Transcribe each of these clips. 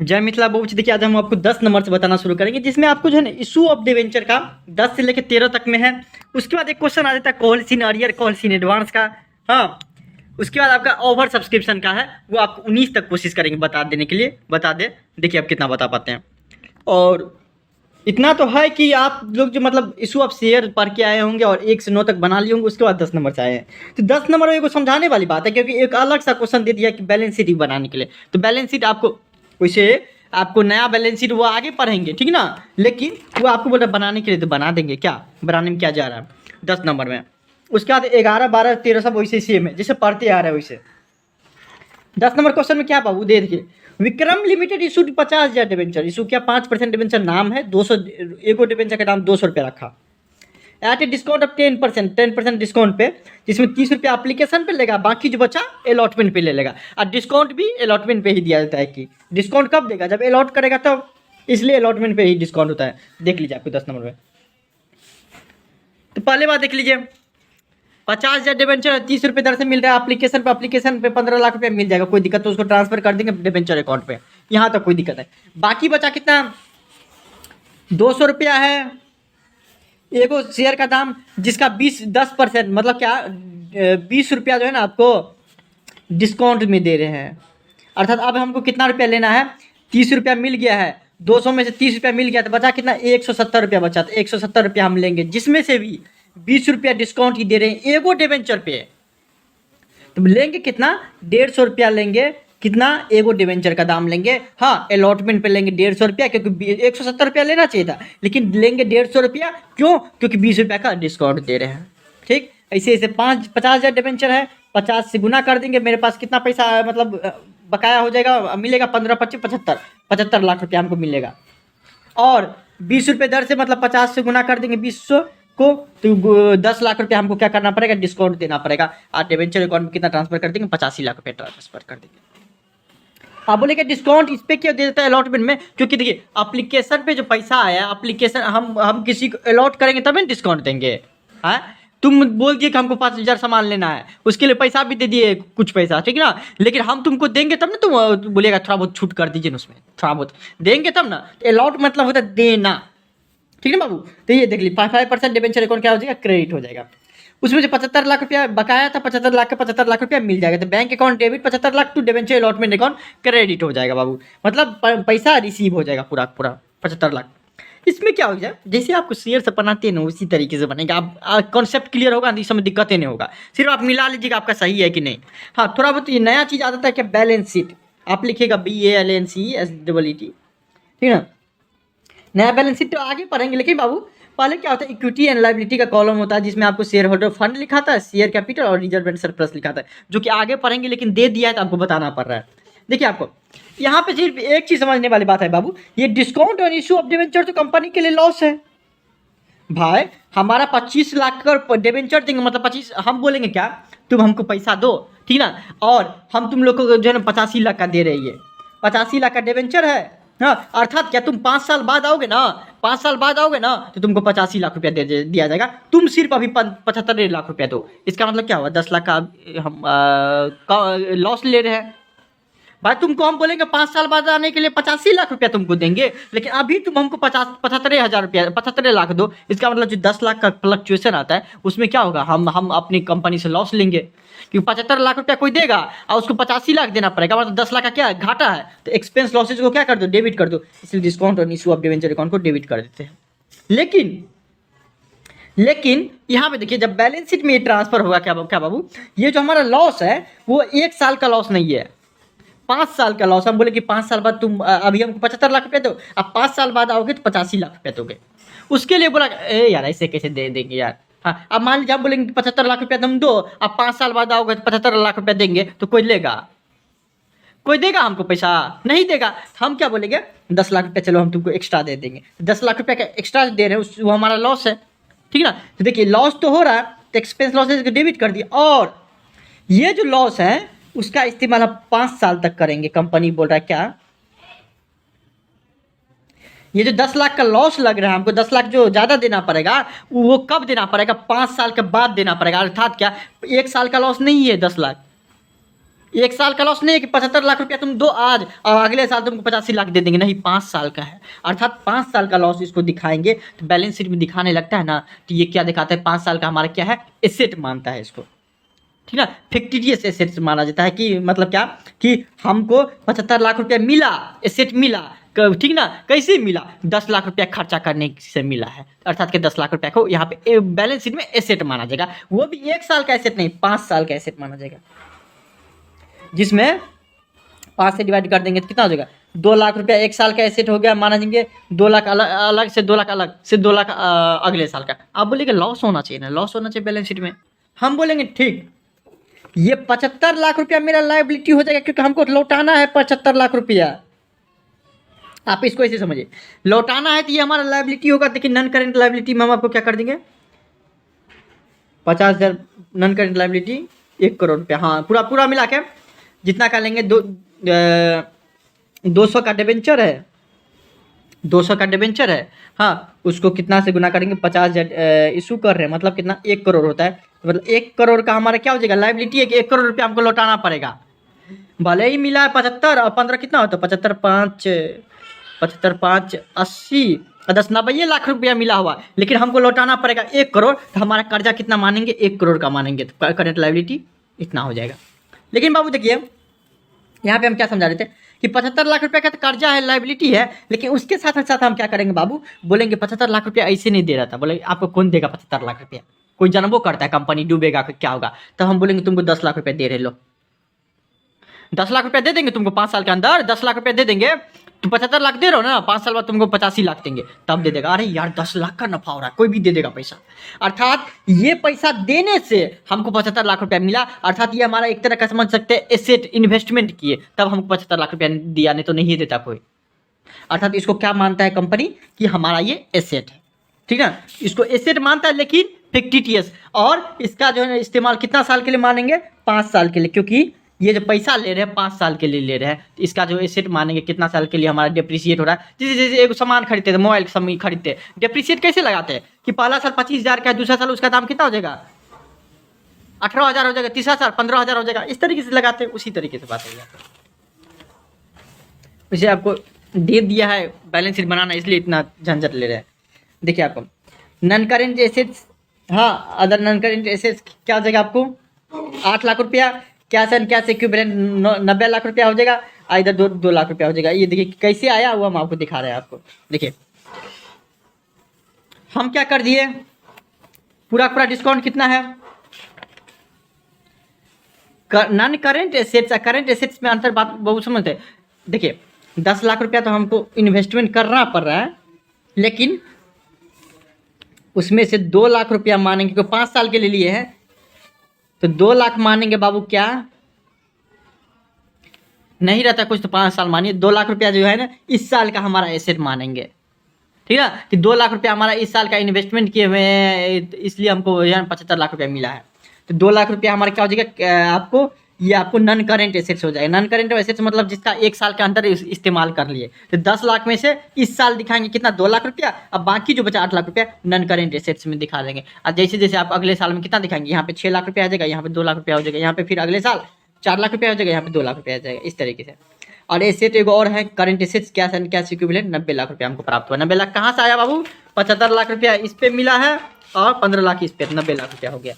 जय मिथिला बोच। देखिए आज हम आपको 10 नंबर से बताना शुरू करेंगे, जिसमें आपको जो है ना इशू ऑफ डिवेंचर का 10 से लेकर 13 तक में है। उसके बाद एक क्वेश्चन आ जाता है calls in arrear calls in advance का। हाँ, उसके बाद आपका ओवर सब्सक्रिप्शन का है, वो आपको 19 तक कोशिश करेंगे बता देने के लिए, बता दे। देखिए आप कितना बता पाते हैं। और इतना तो है कि आप लोग जो मतलब इशू ऑफ शेयर पढ़ के आए होंगे और 1 से 9 तक बना लिए होंगे, उसके बाद 10 नंबर से आए हैं। तो 10 नंबर में को समझाने वाली बात है, क्योंकि एक अलग सा क्वेश्चन दे दिया कि बैलेंस शीट बनाने के लिए। तो बैलेंस शीट आपको वैसे आपको नया बैलेंस शीट वो आगे पढ़ेंगे, ठीक ना, लेकिन वो आपको बोल रहा बनाने के लिए तो बना देंगे। क्या बनाने में क्या जा रहा है 10 नंबर में। उसके बाद 11 12 13 सब वैसे सेम है, जैसे पढ़ते आ रहे हैं वैसे। 10 नंबर क्वेश्चन में क्या बाबू दे देखिए, Vikram limited issue 50,000 debenture. Issue क्या 5% डिवेंचर नाम है, 200 एगो डिवेंचर का दाम 200 रुपये रखा at a discount of 10% discount पे, जिसमें 30 रुपये एप्लीकेशन पे लेगा, बाकी जो बचा अलॉटमेंट पे ले लेगा। और डिस्काउंट भी अलॉटमेंट पे ही दिया जाता है कि डिस्काउंट कब देगा, जब अलॉट करेगा तब, इसलिए अलॉटमेंट पे ही डिस्काउंट होता है। देख लीजिए आपको 10 नंबर में। तो पहले बात देख लीजिए, 50,000 डिवेंचर 30 रुपये दर से मिल रहा है एप्लीकेशन पे 15 लाख रुपया मिल जाएगा। कोई दिक्कत तो उसको ट्रांसफर कर देंगे डिवेंचर अकाउंट पे, यहाँ तक कोई दिक्कत है। बाकी बचा कितना, 200 रुपया है एगो शेयर का दाम, जिसका 10% मतलब क्या 20 रुपया जो है ना आपको डिस्काउंट में दे रहे हैं। अर्थात अब हमको कितना रुपया लेना है, 30 रुपया मिल गया है, 200 में से 30 रुपया मिल गया तो बचा कितना 170 रुपया बचा। तो 170 रुपया हम लेंगे, जिसमें से भी 20 रुपया डिस्काउंट ही दे रहे हैं एगो डिवेंचर पे। तो लेंगे कितना, 150 रुपया लेंगे। कितना, एगो डिवेंचर का दाम लेंगे। हाँ, अलॉटमेंट पे लेंगे 150 रुपया, क्योंकि 170 रुपया लेना चाहिए था, लेकिन लेंगे 150 रुपया। क्यों, क्योंकि 20 रुपया का डिस्काउंट दे रहे हैं। ठीक, ऐसे ऐसे 50,000 डिवेंचर है, 50 से गुना कर देंगे। मेरे पास कितना पैसा मतलब बकाया हो जाएगा, मिलेगा 15 25 75 लाख रुपया हमको मिलेगा। और 20 रुपये दर से मतलब 50 से गुना कर देंगे 20 को, तो 10 लाख रुपया हमको क्या करना पड़ेगा, डिस्काउंट देना पड़ेगा। और डिवेंचर अकाउंट में कितना ट्रांसफर कर देंगे, 85 लाख रुपया ट्रांसफर कर देंगे। आप बोलेंगे डिस्काउंट इस पे क्यों दे देता है अलॉटमेंट में, क्योंकि देखिए एप्लीकेशन पे जो पैसा आया, एप्लीकेशन हम किसी को अलॉट करेंगे तभी डिस्काउंट देंगे। हाँ, तुम बोल दिए कि हमको 5,000 सामान लेना है, उसके लिए पैसा भी दे दिए कुछ पैसा, ठीक ना, लेकिन हम तुमको देंगे तब ना, तुम बोलेगा थोड़ा बहुत छूट कर दीजिए ना, उसमें थोड़ा बहुत देंगे तब ना। अलॉट मतलब होता है देना, ठीक है बाबू। तो ये देख ली 5% डिवेंचर अकाउंट क्या हो जाएगा, क्रेडिट हो जाएगा। उसमें जो 75 लाख रुपया बकाया था, 75 लाख का 75 लाख रुपया मिल जाएगा। तो bank account debit 75 lakh to debenture allotment account credit हो जाएगा बाबू। मतलब पैसा रिसीव हो जाएगा पूरा पूरा 75 लाख। इसमें क्या हो जाए, जैसे आपको शेयर से बनाते हैं ना उसी तरीके से बनेगा। आप कॉन्सेप्ट क्लियर होगा, इस समय दिक्कतें नहीं होगा। सिर्फ आप मिला लीजिएगा आपका सही है कि नहीं। हाँ, थोड़ा बहुत ये नया चीज़ आता है क्या, बैलेंस शीट आप लिखिएगा BALNCESEET, ठीक है। नया बैलेंस शीट तो आगे पढ़ेंगे, लेकिन बाबू पहले क्या होता है, इक्विटी एंड लायबिलिटी का कॉलम होता है, जिसमें आपको शेयर होल्डर फंड लिखा था, शेयर कैपिटल और रिजर्व एंड सरप्लस लिखा था, जो कि आगे पढ़ेंगे, लेकिन दे दिया है तो आपको बताना पड़ रहा है। देखिए आपको यहाँ पे सिर्फ एक चीज समझने वाली बात है बाबू, ये डिस्काउंट और इशू ऑफ डिवेंचर तो कंपनी के लिए लॉस है भाई। हमारा 25 लाख का डिवेंचर देंगे, मतलब 25, हम बोलेंगे क्या, तुम हमको पैसा दो, ठीक ना, और हम तुम लोग को जो है ना 85 लाख का दे रही है, 85 लाख का डिवेंचर है। हाँ, अर्थात क्या तुम 5 साल बाद आओगे ना, 5 साल बाद आओगे ना, तो तुमको 85 लाख रुपया दिया जाएगा। तुम सिर्फ अभी 75 लाख रुपया दो, इसका मतलब क्या हुआ, 10 लाख का हम लॉस ले रहे हैं भाई। तुमको हम बोलेंगे 5 साल बाद आने के लिए 85 लाख रुपया तुमको देंगे, लेकिन अभी तुम हमको 75,000 रुपया 75 लाख दो। इसका मतलब जो 10 लाख का फ्लक्चुएशन आता है, उसमें क्या होगा, हम अपनी कंपनी से लॉस लेंगे, क्योंकि 75 लाख रुपया कोई देगा और उसको 85 लाख देना पड़ेगा, मतलब 10 लाख का क्या घाटा है। तो एक्सपेंस लॉसेज को क्या कर दो, डेबिट कर दो। इसलिए डिस्काउंट और इशू ऑफ डिवेंचर अकाउंट को डेबिट कर देते हैं। लेकिन यहाँ पे देखिए, जब बैलेंस शीट में ये ट्रांसफर होगा क्या बाबू, ये जो हमारा लॉस है वो 1 साल का लॉस नहीं है, 5 साल का लॉस। हम बोले कि 5 साल बाद तुम अभी हमको 75 लाख रुपया दो, अब 5 साल बाद आओगे तो 85 लाख रुपया दोगे। उसके लिए बोला यार ऐसे कैसे दे देंगे यार। हाँ, अब मान लीजिए हम बोलेंगे 75 लाख रुपया तुम दो, अब 5 साल बाद आओगे तो 75 लाख रुपया देंगे, तो कोई लेगा, कोई देगा हमको पैसा, नहीं देगा। हम क्या बोलेंगे, 10 लाख रुपया चलो हम तुमको एक्स्ट्रा दे देंगे। 10 लाख रुपया का एक्स्ट्रा दे रहे हैं, वो हमारा लॉस है, ठीक ना। तो देखिए लॉस तो हो रहा है, तो एक्सपेंस लॉसेज को डेबिट कर दिया, और ये जो लॉस है उसका इस्तेमाल हम 5 साल तक करेंगे। कंपनी बोल रहा है क्या, ये जो 10 लाख का लॉस लग रहा है हमको, 10 लाख जो ज़्यादा देना पड़ेगा, वो कब देना पड़ेगा, 5 साल के बाद देना पड़ेगा। अर्थात क्या 1 साल का लॉस नहीं है 10 लाख, 1 साल का लॉस नहीं है कि 75 लाख रुपया तुम दो आज और अगले साल तुमको 85 लाख दे देंगे, नहीं 5 साल का है। अर्थात 5 साल का लॉस इसको दिखाएंगे तो बैलेंस शीट में दिखाने लगता है ना, तो ये क्या दिखाता है, 5 साल का हमारा क्या है, एसेट मानता है इसको, ठीक ना। फिक्टिटियस एसेट्स माना जाता है कि मतलब क्या कि हमको 75 लाख रुपया मिला, एसेट मिला, ठीक ना। कैसे मिला, 10 लाख रुपया खर्चा करने से मिला है, अर्थात कि 10 लाख रुपया को यहाँ पे बैलेंस शीट में एसेट माना जाएगा। वो भी 1 साल का एसेट नहीं, 5 साल का एसेट माना जाएगा, जिसमें 5 से डिवाइड कर देंगे तो कितना हो जाएगा, 2 लाख रुपया 1 साल का एसेट हो गया, माना जाएंगे 2 लाख अलग अलग से 2 लाख अलग से 2 लाख अगले साल का। आप बोलेंगे लॉस होना चाहिए ना, लॉस होना चाहिए बैलेंस शीट में। हम बोलेंगे ठीक, ये 75 लाख रुपया मेरा लायबिलिटी हो जाएगा क्योंकि हमको लौटाना है 75 लाख रुपया। आप इसको ऐसे समझिए, लौटाना है तो ये हमारा लायबिलिटी होगा, लेकिन नॉन करेंट लायबिलिटी में हम आपको क्या कर देंगे, 50,000 नॉन करेंट लायबिलिटी 1 करोड़ रुपया, हाँ पूरा पूरा मिला के जितना का लेंगे 200 का डिबेंचर है, 200 का डिबेंचर है, हाँ उसको कितना से गुना करेंगे, 50,000 इशू कर रहे हैं, मतलब कितना 1 करोड़ होता है, मतलब 1 करोड़ का हमारा क्या हो जाएगा, लायबिलिटी है कि 1 करोड़ रुपया हमको लौटाना पड़ेगा। भले ही मिला है 75 और 15 कितना होता है, 75 5 80 और 10 90 लाख रुपया मिला हुआ, लेकिन हमको लौटाना पड़ेगा 1 करोड़, तो हमारा कर्जा कितना मानेंगे, 1 करोड़ का मानेंगे, तो करेंट लायबिलिटी इतना हो जाएगा। लेकिन बाबू देखिए यहाँ पे हम क्या समझा रहे थे कि 75 लाख रुपया का तो कर्जा है, लायबिलिटी है, लेकिन उसके साथ साथ हम क्या करेंगे बाबू, बोलेंगे 75 लाख रुपया ऐसे नहीं दे रहा था, बोले आपको कौन देगा 75 लाख रुपया, कोई जानबो करता है कंपनी डूबेगा क्या होगा, तो हम बोलेंगे तुमको 10 लाख रुपया दे रहे, लो 10 लाख रुपया दे देंगे तुमको, 5 साल के अंदर 10 लाख रुपया दे देंगे, तुम 75 लाख दे रहे हो ना, 5 साल बाद तुमको 85 लाख देंगे, तब दे देगा। अरे यार 10 लाख का नफा हो रहा है, कोई भी दे देगा पैसा, अर्थात ये पैसा देने से हमको 75 लाख रुपया मिला, अर्थात ये हमारा एक तरह का समझ सकते हैं एसेट, इन्वेस्टमेंट किए तब हमको 75 लाख रुपया दिया, नहीं तो नहीं देता कोई। अर्थात इसको क्या मानता है कंपनी कि हमारा ये एसेट है, ठीक है, इसको एसेट मानता है, लेकिन फिक्टिटियस, और इसका जो है इस्तेमाल कितना साल के लिए मानेंगे, 5 साल के लिए, क्योंकि ये जो पैसा ले रहे हैं 5 साल के लिए ले रहे हैं, तो इसका जो एसेट मानेंगे कितना साल के लिए हमारा डिप्रिशिएट हो रहा है। जैसे जैसे एक सामान खरीदते थे, मोबाइल खरीदते, डिप्रिशिएट कैसे लगाते हैं कि पहला साल 25,000 का है, दूसरा साल उसका दाम कितना हो जाएगा, 18,000 हो जाएगा, तीसरा साल 15,000 हो जाएगा, इस तरीके से लगाते हैं, उसी तरीके से बात है। इसे आपको दे दिया है बैलेंस शीट बनाना, इसलिए इतना झंझट ले रहे हैं। देखिए आपको नॉन करेंट एसेट्स, हाँ अदर नॉन करेंट एसेट्स क्या हो जाएगा आपको, 8 लाख रुपया, cash and cash equivalent 90 lakh रुपया हो जाएगा, इधर 2 लाख रुपया हो जाएगा। ये देखिए कैसे आया वो हम आपको दिखा रहे हैं। आपको देखिए हम क्या कर दिए, पूरा पूरा डिस्काउंट कितना है, non current assets current assets में अंतर बात बहुत समझते हैं। देखिए 10 लाख रुपया तो हमको इन्वेस्टमेंट करना पड़ रहा है, लेकिन उसमें से 2 लाख रुपया मानेंगे, क्योंकि 5 साल के लिए लिए हैं, तो 2 लाख मानेंगे बाबू, क्या नहीं रहता कुछ तो 5 साल मानिए, 2 लाख रुपया जो है ना इस साल का हमारा एसेट मानेंगे, ठीक है, कि 2 लाख रुपया हमारा इस साल का इन्वेस्टमेंट किए हुए हैं, इसलिए हमको 75 लाख रुपया मिला है। तो 2 लाख रुपया हमारा क्या हो जाएगा, आपको ये आपको नॉन करेंट एसेट्स हो जाएगा। नॉन करेंट एसेट्स मतलब जिसका 1 साल के अंदर इस्तेमाल कर लिए, तो 10 लाख में से इस साल दिखाएंगे कितना, 2 लाख रुपया, अब बाकी जो बचा 8 लाख रुपया नॉन करेंट एसेट्स में दिखा देंगे। और जैसे जैसे आप अगले साल में कितना दिखाएंगे, यहाँ पे 6 लाख रुपया आ जाएगा, यहाँ पे 2 लाख रुपया हो जाएगा, यहाँ पे फिर अगले साल 4 लाख रुपया हो जाएगा, यहाँ पे 2 लाख रुपया आ जाएगा, इस तरीके से। और एसेट एक और है current assets, cash and cash equivalent, 90 lakh रुपया हमको प्राप्त हुआ। 90 लाख कहाँ से आया बाबू, 75 लाख रुपया इस पे मिला है और 15 लाख इस पे, 90 लाख रुपया हो गया,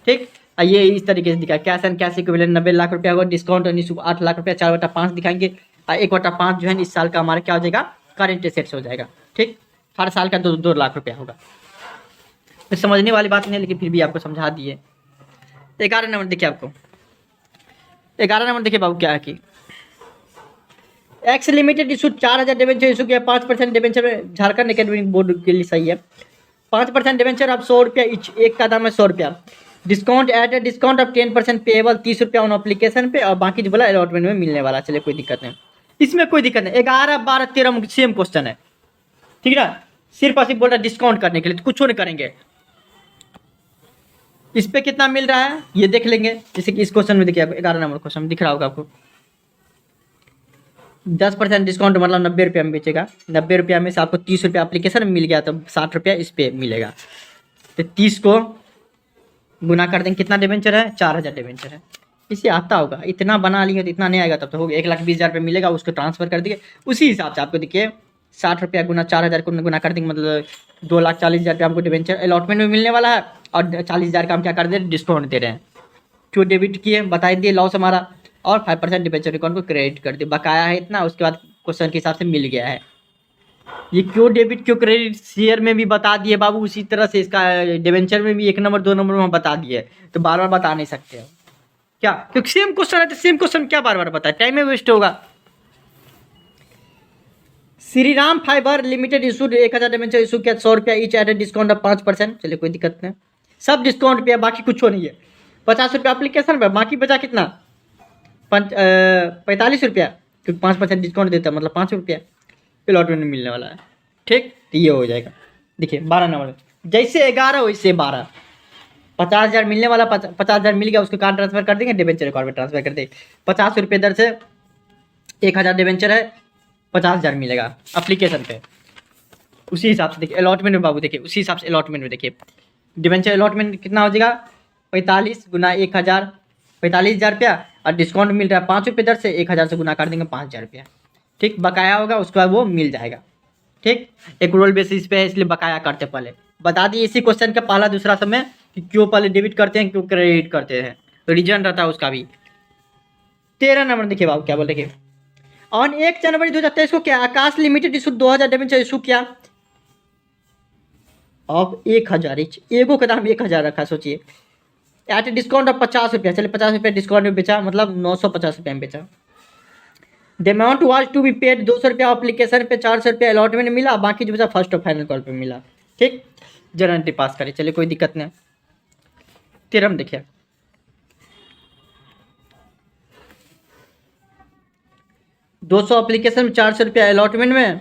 ठीक। ये इस तरीके से दिखा, cash and cash equivalent 90 lakh रुपया होगा, डिस्काउंट और इशू 8 लाख रुपया, 4/5 दिखाएंगे, 1/5 जो है इस साल का हमारा क्या हो जाएगा, करेंट एसेट्स हो जाएगा, ठीक। हर साल का 2 लाख रुपया होगा। तो समझने वाली बात नहीं है, लेकिन फिर भी आपको समझा दिए। 11 नंबर देखिए, आपको 11 नंबर देखिए बाबू क्या है कि x limited issue 4,000 debenture issue किया, 5% डिबेंचर में झारखंड एकेडमिक बोर्ड के लिए सही है, 5% डिबेंचर अब 100 रुपया एक का दाम है 100 रुपया, discount at a discount of 10% payable 30 रुपया ऑन एप्लीकेशन पे, और बाकी जो बोला अलॉटमेंट में मिलने वाला। चलिए कोई दिक्कत नहीं, इसमें कोई दिक्कत नहीं। 11 12 13 सेम क्वेश्चन है, ठीक है ना, सिर्फ और सिर्फ बोल रहा है डिस्काउंट करने के लिए, तो कुछ नहीं करेंगे। इस पे कितना मिल रहा है ये देख लेंगे, जैसे कि इस क्वेश्चन में देखिए, आपको 11 नंबर क्वेश्चन दिख रहा होगा आपको, 10% डिस्काउंट मतलब 90 रुपया में बेचेगा, 90 रुपया में से आपको 30 रुपया एप्लीकेशन में मिल गया, तो 60 रुपया इस पे मिलेगा। तो 30 को गुना कर देंगे, कितना डिबेंचर है, 4,000 डिबेंचर है, इसे आता होगा, इतना बना लिया तो इतना नहीं आएगा तब तो हो गया। 1,20,000 रुपये मिलेगा, उसको ट्रांसफर कर दिए। उसी हिसाब से आपको देखिए 60 रुपया गुना 4,000 को गुना कर देंगे, मतलब 2,40,000 रुपये हमको डिवेंचर अलॉटमेंट में मिलने वाला है। और 40,000 का हम क्या कर दे रहे हैं, डिस्काउंट दे रहे हैं। क्यों डेबिट किए बता दिए, लॉस हमारा। और 5% डिवेंचर अकाउंट को क्रेडिट कर दिए, बकाया है इतना। उसके बाद क्वेश्चन के हिसाब से मिल गया है। ये क्यों डेबिट क्यों क्रेडिट शेयर में भी बता दिए बाबू, उसी तरह से इसका डिवेंचर में भी 1 नंबर 2 नंबर में हम बता दिए, तो बार बार बता नहीं सकते हो क्या, क्योंकि सेम क्वेश्चन है तो सेम क्वेश्चन क्या बार बार बताए, टाइम में वेस्ट होगा। Shri Ram fibre limited issued 1,000 debenture issue किया, 100 रुपया ईच एट डिस्काउंट ऑफ 5%। चलिए कोई दिक्कत नहीं, सब डिस्काउंट पे है, बाकी कुछ नहीं है। 50 रुपया एप्लीकेशन पे, बाकी बचा कितना 45 रुपया, क्योंकि 5% डिस्काउंट देता है, मतलब 5 रुपया अलॉटमेंट में मिलने वाला है। ठीक, तो ये हो जाएगा। देखिए 12 नंबर जैसे 11 वैसे 12, 50,000 मिलने वाला, 50,000 मिल गया, उसको कहाँ ट्रांसफर कर देंगे, डिवेंचर अकाउंट में ट्रांसफर कर देंगे। 50 रुपये दर से 1,000 डिवेंचर है, 50,000 मिलेगा एप्लीकेशन पे। उसी हिसाब से देखिए अलॉटमेंट में बाबू, देखिए उसी हिसाब से अलॉटमेंट में देखिए डिवेंचर अलॉटमेंट कितना हो जाएगा, 45 गुना 1,000, 45,000 रुपया। और डिस्काउंट मिल रहा है 5 रुपये दर से, 1,000 से गुना कर देंगे 5,000 रुपया। ठीक, बकाया होगा उसके बाद वो मिल जाएगा। ठीक, एक्रूअल बेसिस पे है इसलिए बकाया करते पहले बता दिए। इसी क्वेश्चन का पहला दूसरा समय कि क्यों पहले डेबिट करते हैं क्यों क्रेडिट करते हैं, रीजन रहता है उसका भी। 13 नंबर देखिए बाबू क्या बोल रहे, ऑन 1 जनवरी 2023 को क्या आकाश लिमिटेड इशू 2,000 डिवेंचर इशू किया। अब 1,000 एगो का दाम 1,000 रखा, सोचिए एट डिस्काउंट ऑफ 50 रुपया। चलिए 50 रुपया डिस्काउंट में बेचा, मतलब 950 रुपये में बेचा। The amount was to be paid 200 रुपया एप्लीकेशन पे, 400 रुपया अलॉटमेंट मिला, बाकी जो बचा फर्स्ट और फाइनल कॉल पे मिला। ठीक, जर्नल पास करें, चलिए कोई दिक्कत नहीं। 13 में देखिए 200 एप्लीकेशन में 400 रुपया अलॉटमेंट में,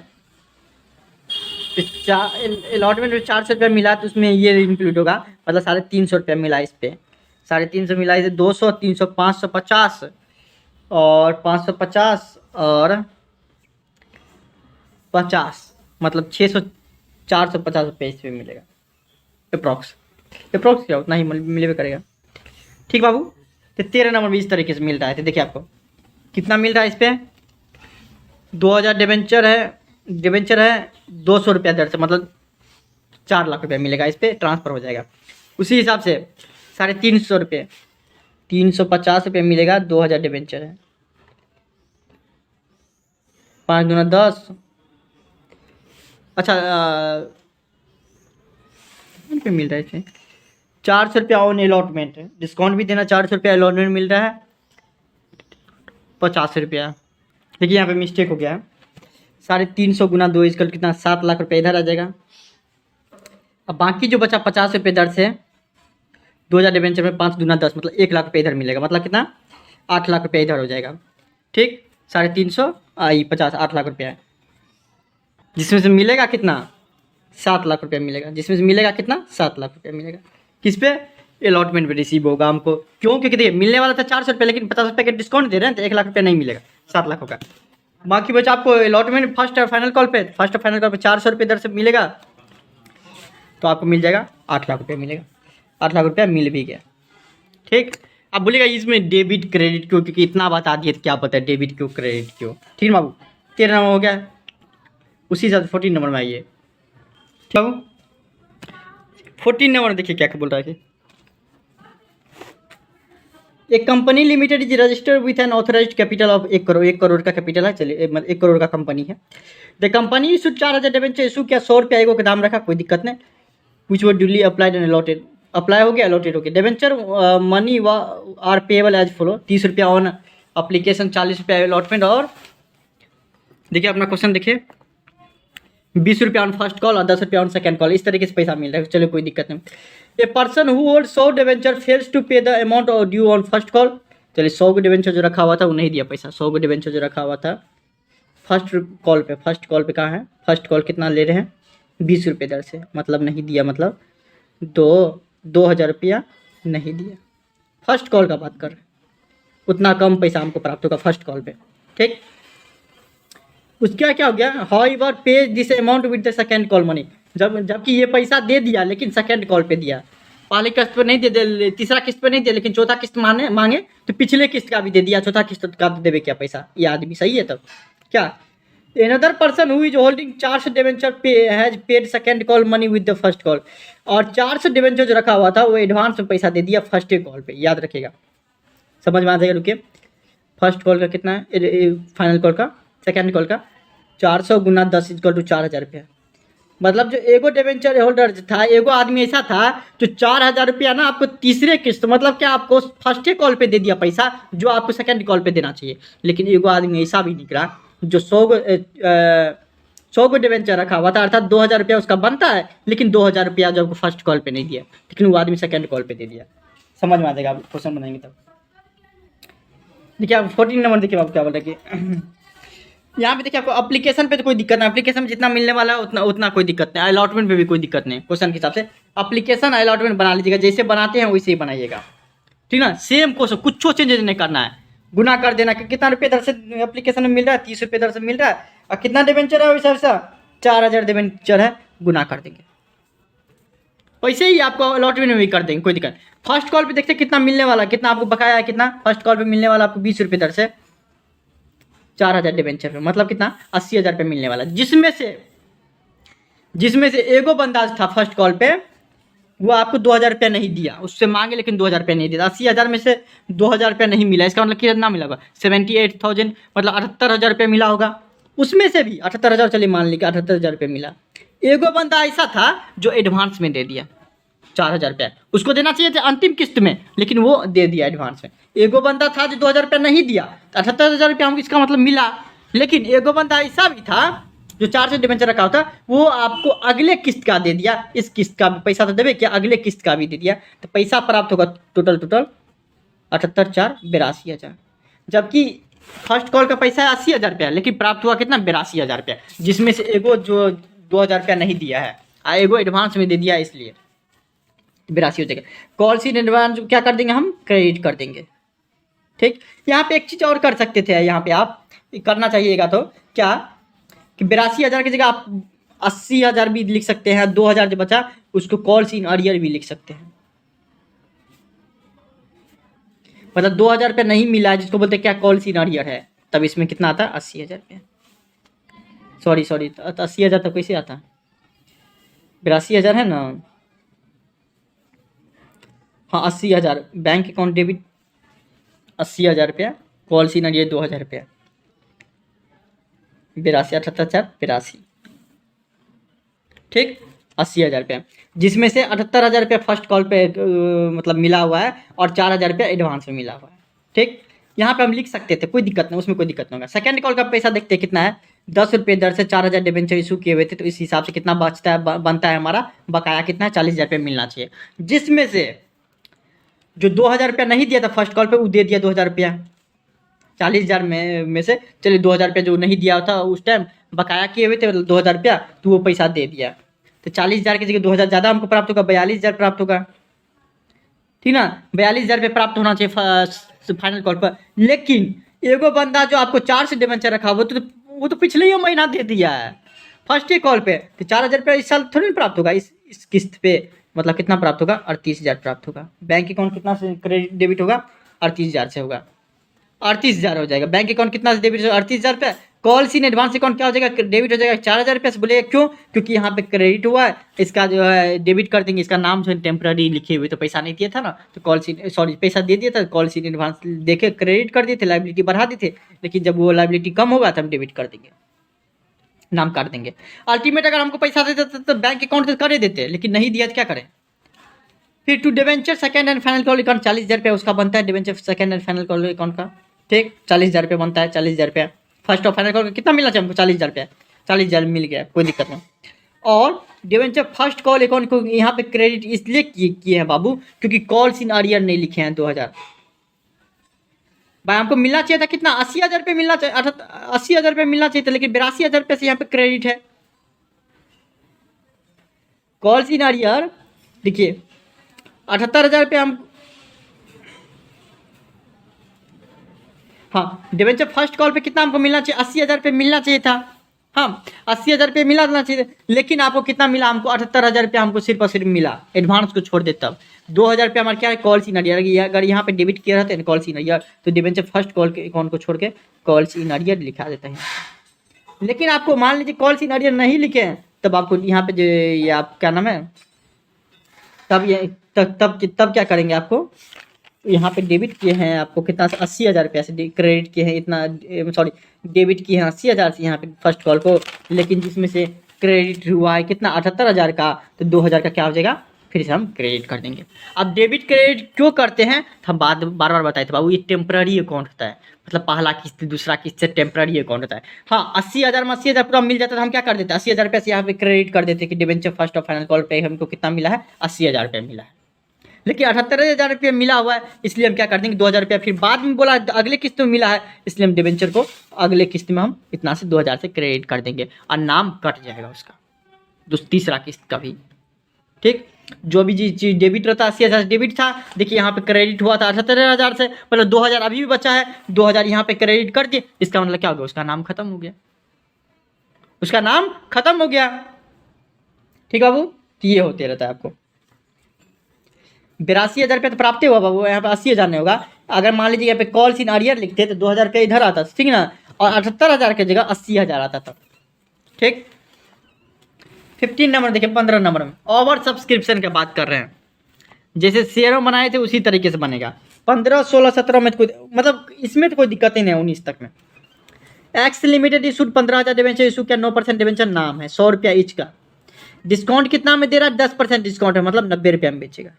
अलॉटमेंट में 400 रुपया मिला तो उसमें ये इंक्लूड होगा, मतलब 350 रुपया मिला इस पर, 350 मिला इसे 200, 300, 550 और 550 और 50, मतलब 600, 450 रुपये इस पर मिलेगा अप्रॉक्स। अप्रॉक्स क्या उतना ही मिले करेगा। ठीक बाबू, तो 13 नंबर भी इस तरीके से मिल रहा है। तो देखिए आपको कितना मिल रहा है इस पर, 2,000 डिवेंचर है 200 रुपया दर से, मतलब 4 लाख रुपया मिलेगा, इस पर ट्रांसफ़र हो जाएगा। उसी हिसाब से 350 रुपये, 350 रुपये मिलेगा, 2,000 डिवेंचर है, 5 दूना 10। अच्छा पे मिल रहा है इसमें 400 रुपया ऑन अलॉटमेंट है, डिस्काउंट भी देना, 400 रुपया अलॉटमेंट मिल रहा है, 50 रुपया। देखिए यहाँ पे मिस्टेक हो गया है, 350 गुना 2 इसका कितना 7 लाख रुपया इधर आ जाएगा। अब बाकी जो बचा 50 रुपये दर से 2,000 डिवेंचर में 5 दूना 10, मतलब 1 लाख रुपये इधर मिलेगा, मतलब कितना 8 लाख रुपया इधर हो जाएगा। ठीक, 350 50 8 लाख रुपया है, जिसमें से मिलेगा कितना 7 लाख रुपया मिलेगा, जिसमें से मिलेगा कितना 7 लाख रुपया मिलेगा। किस पे, अलॉटमेंट पे रिसीव होगा हमको। क्यों, क्योंकि देखिए मिलने वाला था 400 रुपये, लेकिन 50 रुपये का डिस्काउंट दे रहे हैं तो 1 लाख रुपया नहीं मिलेगा, 7 लाख होगा। बाकी बचा आपको अलॉटमेंट फर्स्ट और फाइनल कॉल पे, 400 रुपये दर से मिलेगा, तो आपको मिल जाएगा 8 लाख रुपया मिलेगा। 8 लाख रुपया मिल भी गया। ठीक, अब बोलेगा इसमें डेबिट क्रेडिट क्यों, क्योंकि इतना बता दिए तो क्या पता है डेबिट क्यों क्रेडिट क्यों। ठीक बाबू, 13 नंबर हो गया, उसी हिसाब से 14 नंबर में आइए। ठीक बाबू, 14 नंबर देखिए क्या बोल रहा है कि एक company limited is registered with an authorised capital of 1 crore. 1 crore का कैपिटल है, चलिए 1 करोड़ का कंपनी है। The company issue 4,000 debenture issue किया, 100 रुपया एगो का दाम रखा, कोई दिक्कत नहीं। Which were duly applied and allotted, apply हो गया अलॉटेड हो गया। Debenture money are payable as follow, 30 रुपया ऑन अप्लीकेशन, 40 रुपया अलॉटमेंट। और देखिए अपना क्वेश्चन देखिए, 20 रुपया ऑन फर्स्ट कॉल और 10 रुपया ऑन सेकंड कॉल, इस तरीके से पैसा मिल रहा है। चलो कोई दिक्कत नहीं। A person who hold 100 debenture fails to pay the amount of due on first call. चलिए 100 को डिवेंचर जो रखा हुआ था वो नहीं दिया पैसा, 100 को डिवेंचर जो रखा हुआ था फर्स्ट कॉल पे। फर्स्ट कॉल पे कहाँ है, फर्स्ट कॉल कितना ले रहे हैं 20 रुपये दर से, मतलब नहीं दिया, मतलब 2,000 रुपया नहीं दिया। फर्स्ट कॉल का बात कर रहे हैं, उतना कम पैसा हमको प्राप्त होगा फर्स्ट कॉल पे। ठीक, उसका क्या हो गया, हाउएवर पे this amount with the second call money, जबकि ये पैसा दे दिया लेकिन सेकंड कॉल पे दिया, पहली किस्त पे नहीं दे, तीसरा किस्त पे नहीं दे, लेकिन चौथा किस्त मांगे तो पिछले किस्त का भी दे दिया, चौथा किस्त का तो देवे क्या पैसा, ये आदमी सही है तब क्या। Another person who is holding charge debenture has paid second call money with the first call, और चार्ज डिवेंचर जो रखा हुआ था वो एडवांस में पैसा दे दिया फर्स्ट कॉल पे, याद रखिएगा, समझ में आ जाएगा। रुकिए, फर्स्ट कॉल का कितना है, फाइनल कॉल का, सेकंड कॉल का 400 गुना 10 इक्वल टू 4000 रुपया। मतलब जो एगो डिवेंचर होल्डर था, एगो आदमी ऐसा था जो 4000 रुपया ना आपको तीसरे किस्त, मतलब क्या आपको फर्स्ट कॉल पे दे दिया पैसा जो आपको सेकंड कॉल पे देना चाहिए। लेकिन एगो आदमी ऐसा भी निकला जो 100 गो डिवेंचर रखा हुआ था, अर्थात 2000 रुपया उसका बनता है, लेकिन 2000 रुपया जो आपको फर्स्ट कॉल पे नहीं दिया, लेकिन वो आदमी सेकंड कॉल पे दे दिया। समझ में आ जाएगा, आप क्वेश्चन बनाएंगे तब। देखिए आप 14 नंबर देखिए आप क्या बोल रहे कि यहाँ पे देखिए आपको एप्लीकेशन पे तो कोई दिक्कत नहीं, एप्लीकेशन में जितना मिलने वाला है उतना कोई दिक्कत नहीं, अलॉटमेंट पे भी कोई दिक्कत नहीं। क्वेश्चन के हिसाब से एप्लीकेशन अलॉटमेंट बना लीजिएगा, जैसे बनाते हैं वैसे ही बनाइएगा, ठीक ना। सेम क्वेश्चन, कुछ चेंज नहीं करना है, गुना कर देना कि कितना रुपये दर से एप्लीकेशन में मिल रहा है, 30 रुपये दर से मिल रहा है, और कितना डिवेंचर है वैसा वैसा 4000 डिवेंचर है, गुना कर देंगे। वैसे ही आपको अलॉटमेंट में भी कर देंगे, कोई दिक्कत। फर्स्ट कॉल पे देखते हैं कितना मिलने वाला, कितना आपको बकाया है, कितना फर्स्ट कॉल पे मिलने वाला आपको 20 रुपये दर से 4000 डिवेंचर पे, मतलब कितना 80,000 रुपये मिलने वाला, जिसमें से एगो बंदा था फर्स्ट कॉल पे वो आपको 2000 रुपया नहीं दिया, उससे मांगे लेकिन 2000 रुपया नहीं दिया, 80,000 में से 2000 रुपया नहीं मिला, इसका मतलब कितना मिला होगा 78,000, मतलब 78,000 रुपया मिला होगा। उसमें से भी 78,000, चलिए मान लीजिए 78,000 रुपया मिला। एगो बंदा ऐसा था जो एडवांस में दे दिया 4000 रुपया, उसको देना चाहिए था अंतिम किस्त में, लेकिन वो दे दिया एडवांस में। एगो बंदा था जो 2000 रुपया नहीं दिया, तो 78,000 रुपया हमको इसका मतलब मिला। लेकिन एगो बंदा ऐसा भी था जो 400 डिवेंचर रखा होता, वो आपको अगले किस्त का दे दिया, इस किस्त का भी पैसा तो देवे क्या, अगले किस्त का भी दे दिया, तो पैसा प्राप्त होगा टोटल 78 4 82,000। जबकि फर्स्ट कॉल का पैसा है 80,000 रुपया, लेकिन प्राप्त हुआ कितना 82,000 रुपया, जिसमें से एगो जो 2000 रुपया नहीं दिया है, एगो एडवांस में दे दिया, इसलिए 82 हो जाएगा। कॉल सी एडवांस क्या कर देंगे हम, क्रेडिट कर देंगे, ठीक। यहाँ पे एक चीज़ और कर सकते थे, यहाँ पे आप करना चाहिएगा तो क्या कि 82,000 की जगह आप 80,000 भी लिख सकते हैं, 2,000 जो बचा उसको कॉल्स इन अरियर भी लिख सकते हैं। मतलब 2,000 रुपया नहीं मिला है, जिसको बोलते हैं क्या कॉल्स इन अरियर है, तब इसमें कितना आता है 80,000 रुपया, सॉरी 80,000 तक कैसे आता है, 82,000 है ना, हाँ 80,000 बैंक अकाउंट डेबिट 80,000 रुपया, कॉल्स इन अरियर 2,000 रुपया, 82 78 4 82, ठीक 80,000 रुपया, जिसमें से 78,000 रुपया फर्स्ट कॉल पे मतलब मिला हुआ है, और 4,000 रुपया एडवांस में मिला हुआ है, ठीक। यहाँ पे हम लिख सकते थे, कोई दिक्कत नहीं, उसमें कोई दिक्कत नहीं होगा। सेकंड कॉल का पैसा देखते हैं कितना है, 10 रुपये दर से 4,000 डिवेंचर इशू किए हुए थे, तो इस हिसाब से कितना बचता है, बनता है हमारा बकाया कितना है 40,000 रुपये मिलना चाहिए, जिसमें से जो 2,000 रुपया नहीं दिया था फर्स्ट कॉल पे वो दे दिया 2,000 रुपया, 40,000 में से चलिए 2,000 रुपया जो नहीं दिया था उस टाइम बकाया किए हुए थे 2,000 रुपया, तो वो पैसा दे दिया, तो 40,000 की जगह 2,000 ज़्यादा हमको प्राप्त होगा, 42,000 प्राप्त होगा, ठीक ना। 42,000 रुपये प्राप्त होना चाहिए फाइनल कॉल पर। लेकिन एगो बंदा जो आपको 4 से डिवेंचर रखा वो तो पिछले ही महीना दे दिया है फर्स्ट ही कॉल पे, तो 4,000 रुपया इस साल थोड़ी प्राप्त होगा, इस किस्त पे मतलब कितना प्राप्त होगा 38,000 प्राप्त होगा। बैंक अकाउंट कितना से क्रेडिट डेबिट होगा 38,000 से होगा, 38,000 हो जाएगा। बैंक अकाउंट कितना से डेबिट होगा 38,000 रुपये, कॉल इन एडवांस अकाउंट क्या हो जाएगा डेबिट हो जाएगा 4,000 रुपये से। बोले क्यों, क्योंकि यहाँ पे क्रेडिट हुआ है, इसका जो है डेबिट कर देंगे, इसका नाम जो है टेम्पररी लिखे हुए, तो पैसा नहीं दिया था ना, तो कॉल इन सॉरी पैसा दे दिया था, कॉल इन एडवांस देखे क्रेडिट कर दिए थे, लाइबिलिटी बढ़ा दी थे, लेकिन जब वो लाइबिलिटी कम होगा तो हम डेबिट कर देंगे, नाम काट देंगे। अल्टीमेट अगर हमको पैसा दे देते तो बैंक अकाउंट से कर देते, लेकिन नहीं दिया तो क्या करें। फिर to debenture second and final call account 40,000 रुपया उसका बनता है, debenture second and final call account का, ठीक 40,000 रुपया बनता है। 40,000 रुपया फर्स्ट और फाइनल कॉल कितना मिलना चाहिए हमको 40,000 रुपया, 40,000 मिल गया, कोई दिक्कत नहीं। और डिवेंचर फर्स्ट कॉल अकाउंट को यहाँ पे क्रेडिट इसलिए किए हैं बाबू, क्योंकि कॉल्स इन अरियर नहीं लिखे हैं 2,000। भाई हमको मिलना चाहिए था कितना 80,000 रुपये मिलना चाहिए, 80,000 रुपये मिलना चाहिए था, लेकिन 82,000 रुपये से यहाँ पे क्रेडिट है। कॉल्स इन अरियर देखिए 78,000 रुपये हम, हाँ डिवेंचर फर्स्ट कॉल पे कितना हमको मिलना चाहिए 80,000 रुपये मिलना चाहिए था, हाँ 80,000 रुपये मिला देना चाहिए, लेकिन आपको कितना मिला, हमको 78,000 रुपया हमको सिर्फ और सिर्फ मिला, एडवांस को छोड़ दे तब। 2,000 रुपया हमारा क्या है, कॉल इन अरियर। अगर यहाँ पे डेबिट किया रहता है कॉल इन अरियर, तो डिबेंचर फर्स्ट कॉल के अकाउंट को छोड़ के कॉल इन अरियर लिखा देता है। लेकिन आपको मान लीजिए कॉल इन अरियर नहीं लिखे हैं, तब आपको यहाँ पे जो ये आप क्या नाम है, तब ये तब क्या करेंगे, आपको यहाँ पे डेबिट किए हैं आपको कितना, 80,000 रुपया से क्रेडिट किए हैं इतना, सॉरी डेबिट किए हैं 80,000 से यहाँ पे फर्स्ट कॉल को, लेकिन जिसमें से क्रेडिट हुआ है कितना 78,000 का, तो 2,000 का क्या हो जाएगा, फिर से हम क्रेडिट कर देंगे। अब डेबिट क्रेडिट क्यों करते हैं, तो हम बार बार बताए थे बाबू, ये टेम्पररी अकाउंट होता है, मतलब पहला किस्त दूसरा किस्त से टेम्पररी अकाउंट होता है। हाँ 80,000 में 80,000 पूरा मिल जाता है, तो हम क्या कर देते हैं, 80,000 रुपये से यहाँ पे क्रेडिट कर देते हैं कि डिबेंचर फर्स्ट और फाइनल कॉल पे हमको कितना मिला है, 80,000 रुपये मिला है। लेकिन 78,000 रुपये मिला हुआ है, इसलिए हम क्या कर देंगे, 2,000 रुपया फिर बाद में बोला अगले किस्त में मिला है, इसलिए हम डिबेंचर को अगले किस्त में हम इतना से 2,000 से क्रेडिट कर देंगे और नाम कट जाएगा उसका तीसरा किस्त का भी। ठीक, जो भी चीज डेबिट रहता है 80,000 डेबिट था, देखिए यहाँ पे क्रेडिट हुआ था 78,000 से, मतलब 2,000 अभी भी बचा है, 2,000 यहाँ पे क्रेडिट कर दिए, इसका मतलब क्या हो गया, उसका नाम खत्म हो गया, उसका नाम खत्म हो गया। ठीक बाबू, तो ये होते रहता है आपको 82,000 रुपये तो प्राप्त हुआ बाबू, यहाँ पे 80,000 नहीं होगा। अगर मान लीजिए यहाँ पे कॉल्स इन अरियर लिखते तो 2,000 रुपये इधर आता, ठीक ना, और 78,000 की जगह 80,000 आता था। ठीक, 15 नंबर देखिए, 15 नंबर में ओवर सब्सक्रिप्शन की बात कर रहे हैं, जैसे शेयरों बनाए थे उसी तरीके से बनेगा। 15, 16, 17 में कोई मतलब इसमें तो कोई दिक्कत ही नहीं है। 19 तक में x limited issued 15,000 debenture issue किया, 9% डिवेंचर नाम है, 100 रुपया ईच का। डिस्काउंट कितना में दे रहा है, 10% डिस्काउंट है, मतलब 90 रुपया में बेचेगा।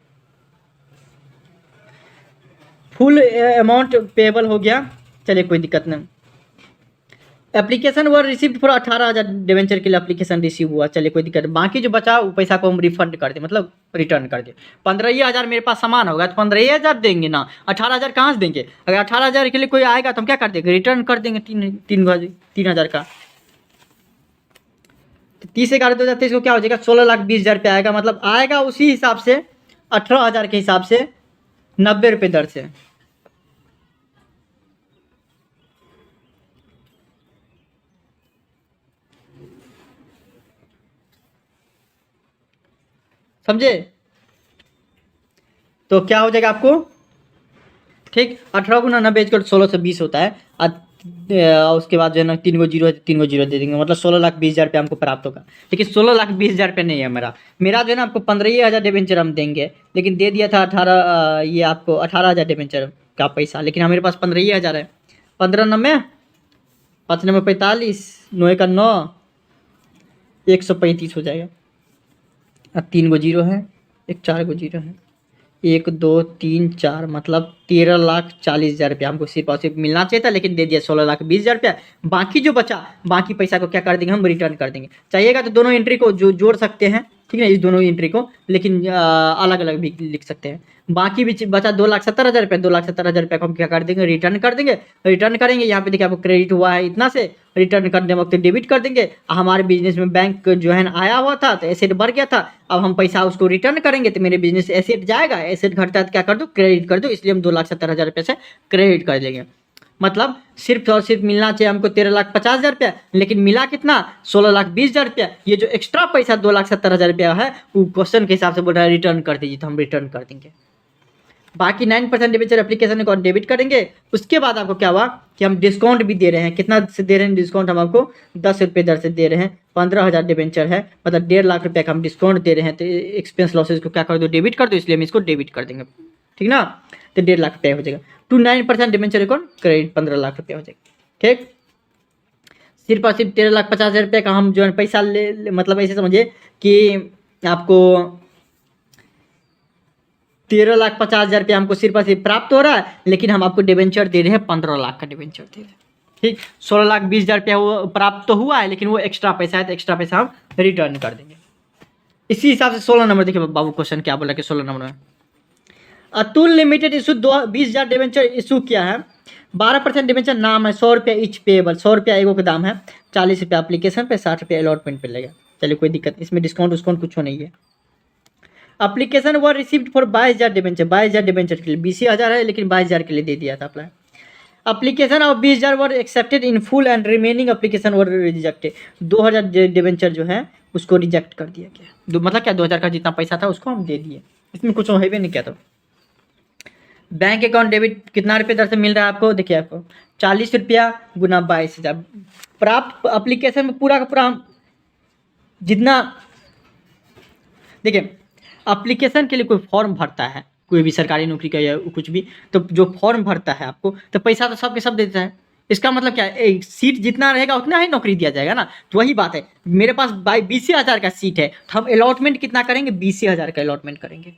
फुल अमाउंट पेबल हो गया, चलिए कोई दिक्कत नहीं। Application were received for 18,000 debenture के लिए एप्लीकेशन रिसीव हुआ, चलिए कोई दिक्कत। बाकी जो बचा वो पैसा को हम रिफंड कर दे, मतलब रिटर्न कर दे। 15,000 मेरे पास सामान होगा तो 15,000 देंगे ना, 18,000 कहाँ से देंगे। अगर 18,000 के लिए कोई आएगा तो हम क्या कर देंगे, रिटर्न कर देंगे 3,000 का। 30 11 2023 को क्या हो जाएगा, 16,20,000 रुपया आएगा, मतलब आएगा उसी हिसाब से 18,000 के हिसाब से 90 रुपये दर से। समझे, तो क्या हो जाएगा आपको, ठीक 18 गुना 90 कर 1620 होता है। उसके बाद जो है ना 3 गो जीरो दे देंगे, मतलब 16,20,000 रुपये हमको प्राप्त होगा। लेकिन 16,20,000 रुपये नहीं है मेरा जो है ना, आपको 15,000 डिवेंचर हम देंगे, लेकिन दे दिया था 18, ये आपको 18,000 डिवेंचर का पैसा, लेकिन हमारे पास 15,000 है। 15 9 5 9 45 9 का 9 135 हो जाएगा। अब 3 गो जीरो है, 4 गो जीरो है, 1 2 3 4, मतलब 13,40,000 रुपया हमको सिर्फ और सिर्फ मिलना चाहिए था, लेकिन दे दिया 16,20,000 रुपया। बाकी जो बचा, बाकी पैसा को क्या कर देंगे, हम रिटर्न कर देंगे। चाहिएगा तो दोनों एंट्री को जोड़ सकते हैं, ठीक है, इस दोनों एंट्री को, लेकिन अलग अलग भी लिख सकते हैं। बाकी भी बचा 2,70,000 रुपये, 2,70,000 रुपये को हम क्या कर देंगे, रिटर्न कर देंगे। रिटर्न करेंगे, यहाँ पे देखिए आपको क्रेडिट हुआ है इतना से, रिटर्न करने वक्त डेबिट कर देंगे। हमारे बिजनेस में बैंक जो है ना आया हुआ था, तो एसेट बढ़ गया था, अब हम पैसा उसको रिटर्न करेंगे तो मेरे बिजनेस एसेट जाएगा, एसेट घटता है तो क्या कर दो, क्रेडिट कर दो, इसलिए हम 2,70,000 रुपये से क्रेडिट कर देंगे। मतलब सिर्फ और सिर्फ मिलना चाहिए हमको 13,50,000 रुपया, लेकिन मिला कितना, 16,20,000 रुपया। ये जो एक्स्ट्रा पैसा 2,70,000 रुपया है, वो क्वेश्चन के हिसाब से बोल रहा है रिटर्न कर दीजिए, तो हम रिटर्न कर देंगे। बाकी 9% डिबेंचर एप्लीकेशन को डेबिट करेंगे। उसके बाद आपको क्या हुआ कि हम डिस्काउंट भी दे रहे हैं, कितना से दे रहे हैं डिस्काउंट, हम आपको 10 रुपये दर से दे रहे हैं। 15,000 डिबेंचर है, मतलब 1.5 लाख रुपये का हम डिस्काउंट दे रहे हैं, तो एक्सपेंस लॉसेज को क्या कर दो, डेबिट कर दो, इसलिए हम इसको डेबिट कर देंगे, ठीक ना। तो 1.5 लाख रुपये हो जाएगा। To 9% debenture account credit 15 lakh रुपये हो जाएगा। ठीक, सिर्फ और सिर्फ 13,50,000 रुपये का हम जो है पैसा ले मतलब ऐसे समझिए कि आपको 13,50,000 रुपया हमको सिर्फ और सिर्फ प्राप्त हो रहा है, लेकिन हम आपको डिबेंचर दे रहे हैं 15 लाख का डिबेंचर दे रहे हैं। ठीक, 16,20,000 रुपया वो प्राप्त तो हुआ है, लेकिन वो एक्स्ट्रा पैसा है, तो एक्स्ट्रा पैसा हम रिटर्न कर देंगे। इसी हिसाब से 16 नंबर देखिए बाबू, क्वेश्चन क्या बोला कि 16 नंबर में Atul limited issue 20,000 debenture issue किया है, 12% डिबेंचर नाम है, 100 रुपया ईच पेएबल, 100 रुपया एगो का दाम है, 40 रुपया एप्लीकेशन पे, 60 रुपया अलॉटमेंट पे लगेगा। चलिए कोई दिक्कत, इसमें डिस्काउंट उस्काउंट कुछ नहीं है। Application were received for 22,000 debenture, 22,000 debenture के लिए 20,000 है, लेकिन 22,000 के लिए दे दिया था apply. Application of 20,000 were accepted in full and remaining application were rejected. 2,000 debenture जो है उसको रिजेक्ट कर दिया गया। मतलब क्या 2,000 का जितना पैसा था उसको हम दे दिए, इसमें कुछ है भी नहीं क्या। तो बैंक अकाउंट डेबिट कितना रुपये दर से मिल रहा है आपको, देखिए आपको 40 रुपया गुना 22,000। प्राप्त एप्लीकेशन में पूरा का पूरा जितना, देखिए एप्लीकेशन के लिए कोई फॉर्म भरता है, कोई भी सरकारी नौकरी का या कुछ भी, तो जो फॉर्म भरता है आपको, तो पैसा तो सबके सब देता है। इसका मतलब क्या है, एक सीट जितना रहेगा उतना ही नौकरी दिया जाएगा ना। तो वही बात है, मेरे पास 20,000 का सीट है तो हम अलॉटमेंट कितना करेंगे, 20,000 का अलॉटमेंट करेंगे।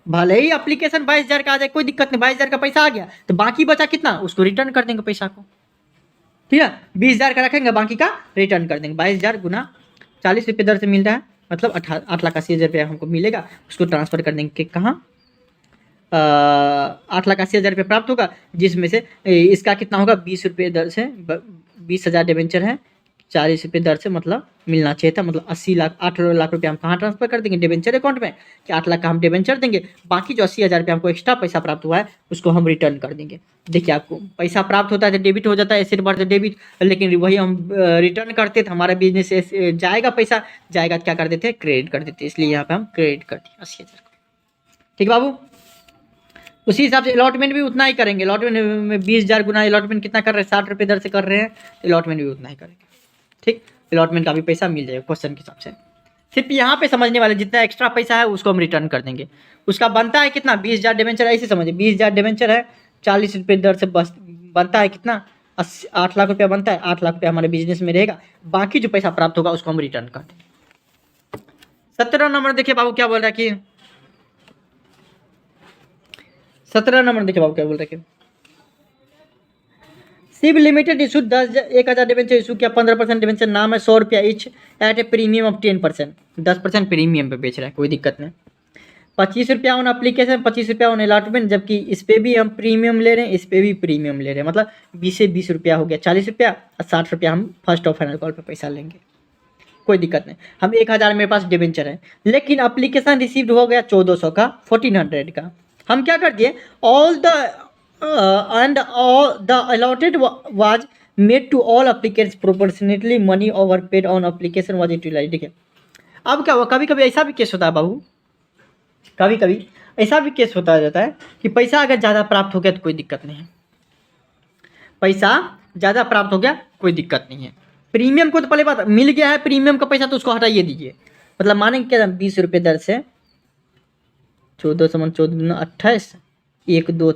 भले ही एप्लीकेशन 22,000 का आ जाए, कोई दिक्कत नहीं, 22,000 का पैसा आ गया तो बाकी बचा कितना, उसको रिटर्न कर देंगे पैसा को। ठीक है, 20,000 का रखेंगे, बाकी का रिटर्न कर देंगे। 22,000 गुना 40 रुपये दर से मिल रहा है, मतलब 8,80,000 रुपया हमको मिलेगा। उसको ट्रांसफ़र कर देंगे कहाँ, 8,80,000 रुपये प्राप्त होगा, जिसमें से इसका कितना होगा 20 रुपये दर से, 20,000 डिबेंचर है, 40 रुपये दर से मतलब मिलना चाहिए था। मतलब 8 लाख रुपये हम कहाँ ट्रांसफर कर देंगे, डिबेंचर अकाउंट में, कि 8 लाख का हम डिबेंचर देंगे, बाकी जो 80,000 रुपये हमको एक्स्ट्रा पैसा प्राप्त हुआ है उसको हम रिटर्न कर देंगे। देखिए आपको पैसा प्राप्त होता है तो डेबिट हो जाता है, ऐसे बढ़ते डेबिट, लेकिन वही हम रिटर्न करते तो हमारा बिजनेस जाएगा, पैसा जाएगा तो क्या कर देते हैं, क्रेडिट कर देते, इसलिए यहाँ पर हम क्रेडिट कर दिए 80,000 को। ठीक है बाबू, उसी हिसाब से अलॉटमेंट भी उतना ही करेंगे। अलॉटमेंट में 20,000 गुना अलॉटमेंट कितना कर रहे हैं, 60 रुपये दर से कर रहे हैं, अलॉटमेंट भी उतना ही करेंगे। ठीक, अलॉटमेंट का भी पैसा मिल जाएगा क्वेश्चन के हिसाब से। सिर्फ यहाँ पे समझने वाले जितना एक्स्ट्रा पैसा है उसको हम रिटर्न कर देंगे। उसका बनता है कितना, 20,000 डिबेंचर, ऐसे समझिए 20,000 डिबेंचर है, 40 रुपये दर से बस बनता है कितना, 8 लाख रुपया बनता है। 8 लाख रुपया हमारे बिजनेस में रहेगा, बाकी जो पैसा प्राप्त होगा उसको हम रिटर्न कर देंगे। 17 नंबर देखिए बाबू क्या बोल रहा है कि 17 नंबर देखिए बाबू क्या बोल रहे हैं, Shiv limited issue 1,000 debenture issue किया, 15% डिबेंचर नाम है, 100 रुपया each at a premium of 10%, 10% premium पे बेच रहा है, कोई दिक्कत नहीं। 25 रुपया ऑन एप्लीकेशन, 25 रुपया ऑन अलॉटमेंट, जबकि इस पर भी हम प्रीमियम ले रहे हैं, इस पर भी प्रीमियम ले रहे हैं, मतलब 20 से 20 रुपया हो गया, 40 रुपया और 60 रुपया हम फर्स्ट और फाइनल कॉल पर पैसा लेंगे, कोई दिक्कत नहीं। हम 1,000 मेरे पास डिबेंचर है, लेकिन एप्लीकेशन रिसीव्ड हो गया 1,400 का, 1,400 का। हम क्या कर दिए, all the and all the allotted was made to all applicants proportionately, money overpaid on application was utilized। ठीक है, अब क्या हुआ, कभी कभी ऐसा भी केस होता है बाबू, कभी कभी ऐसा भी केस होता जाता है कि पैसा अगर ज़्यादा प्राप्त हो गया तो कोई दिक्कत नहीं है, पैसा ज़्यादा प्राप्त हो गया कोई दिक्कत नहीं है। प्रीमियम को तो पहले बात मिल गया है, प्रीमियम का पैसा तो उसको हटाइए दीजिए, मतलब मानेंगे क्या 20 रुपये दर से 14 28 1 2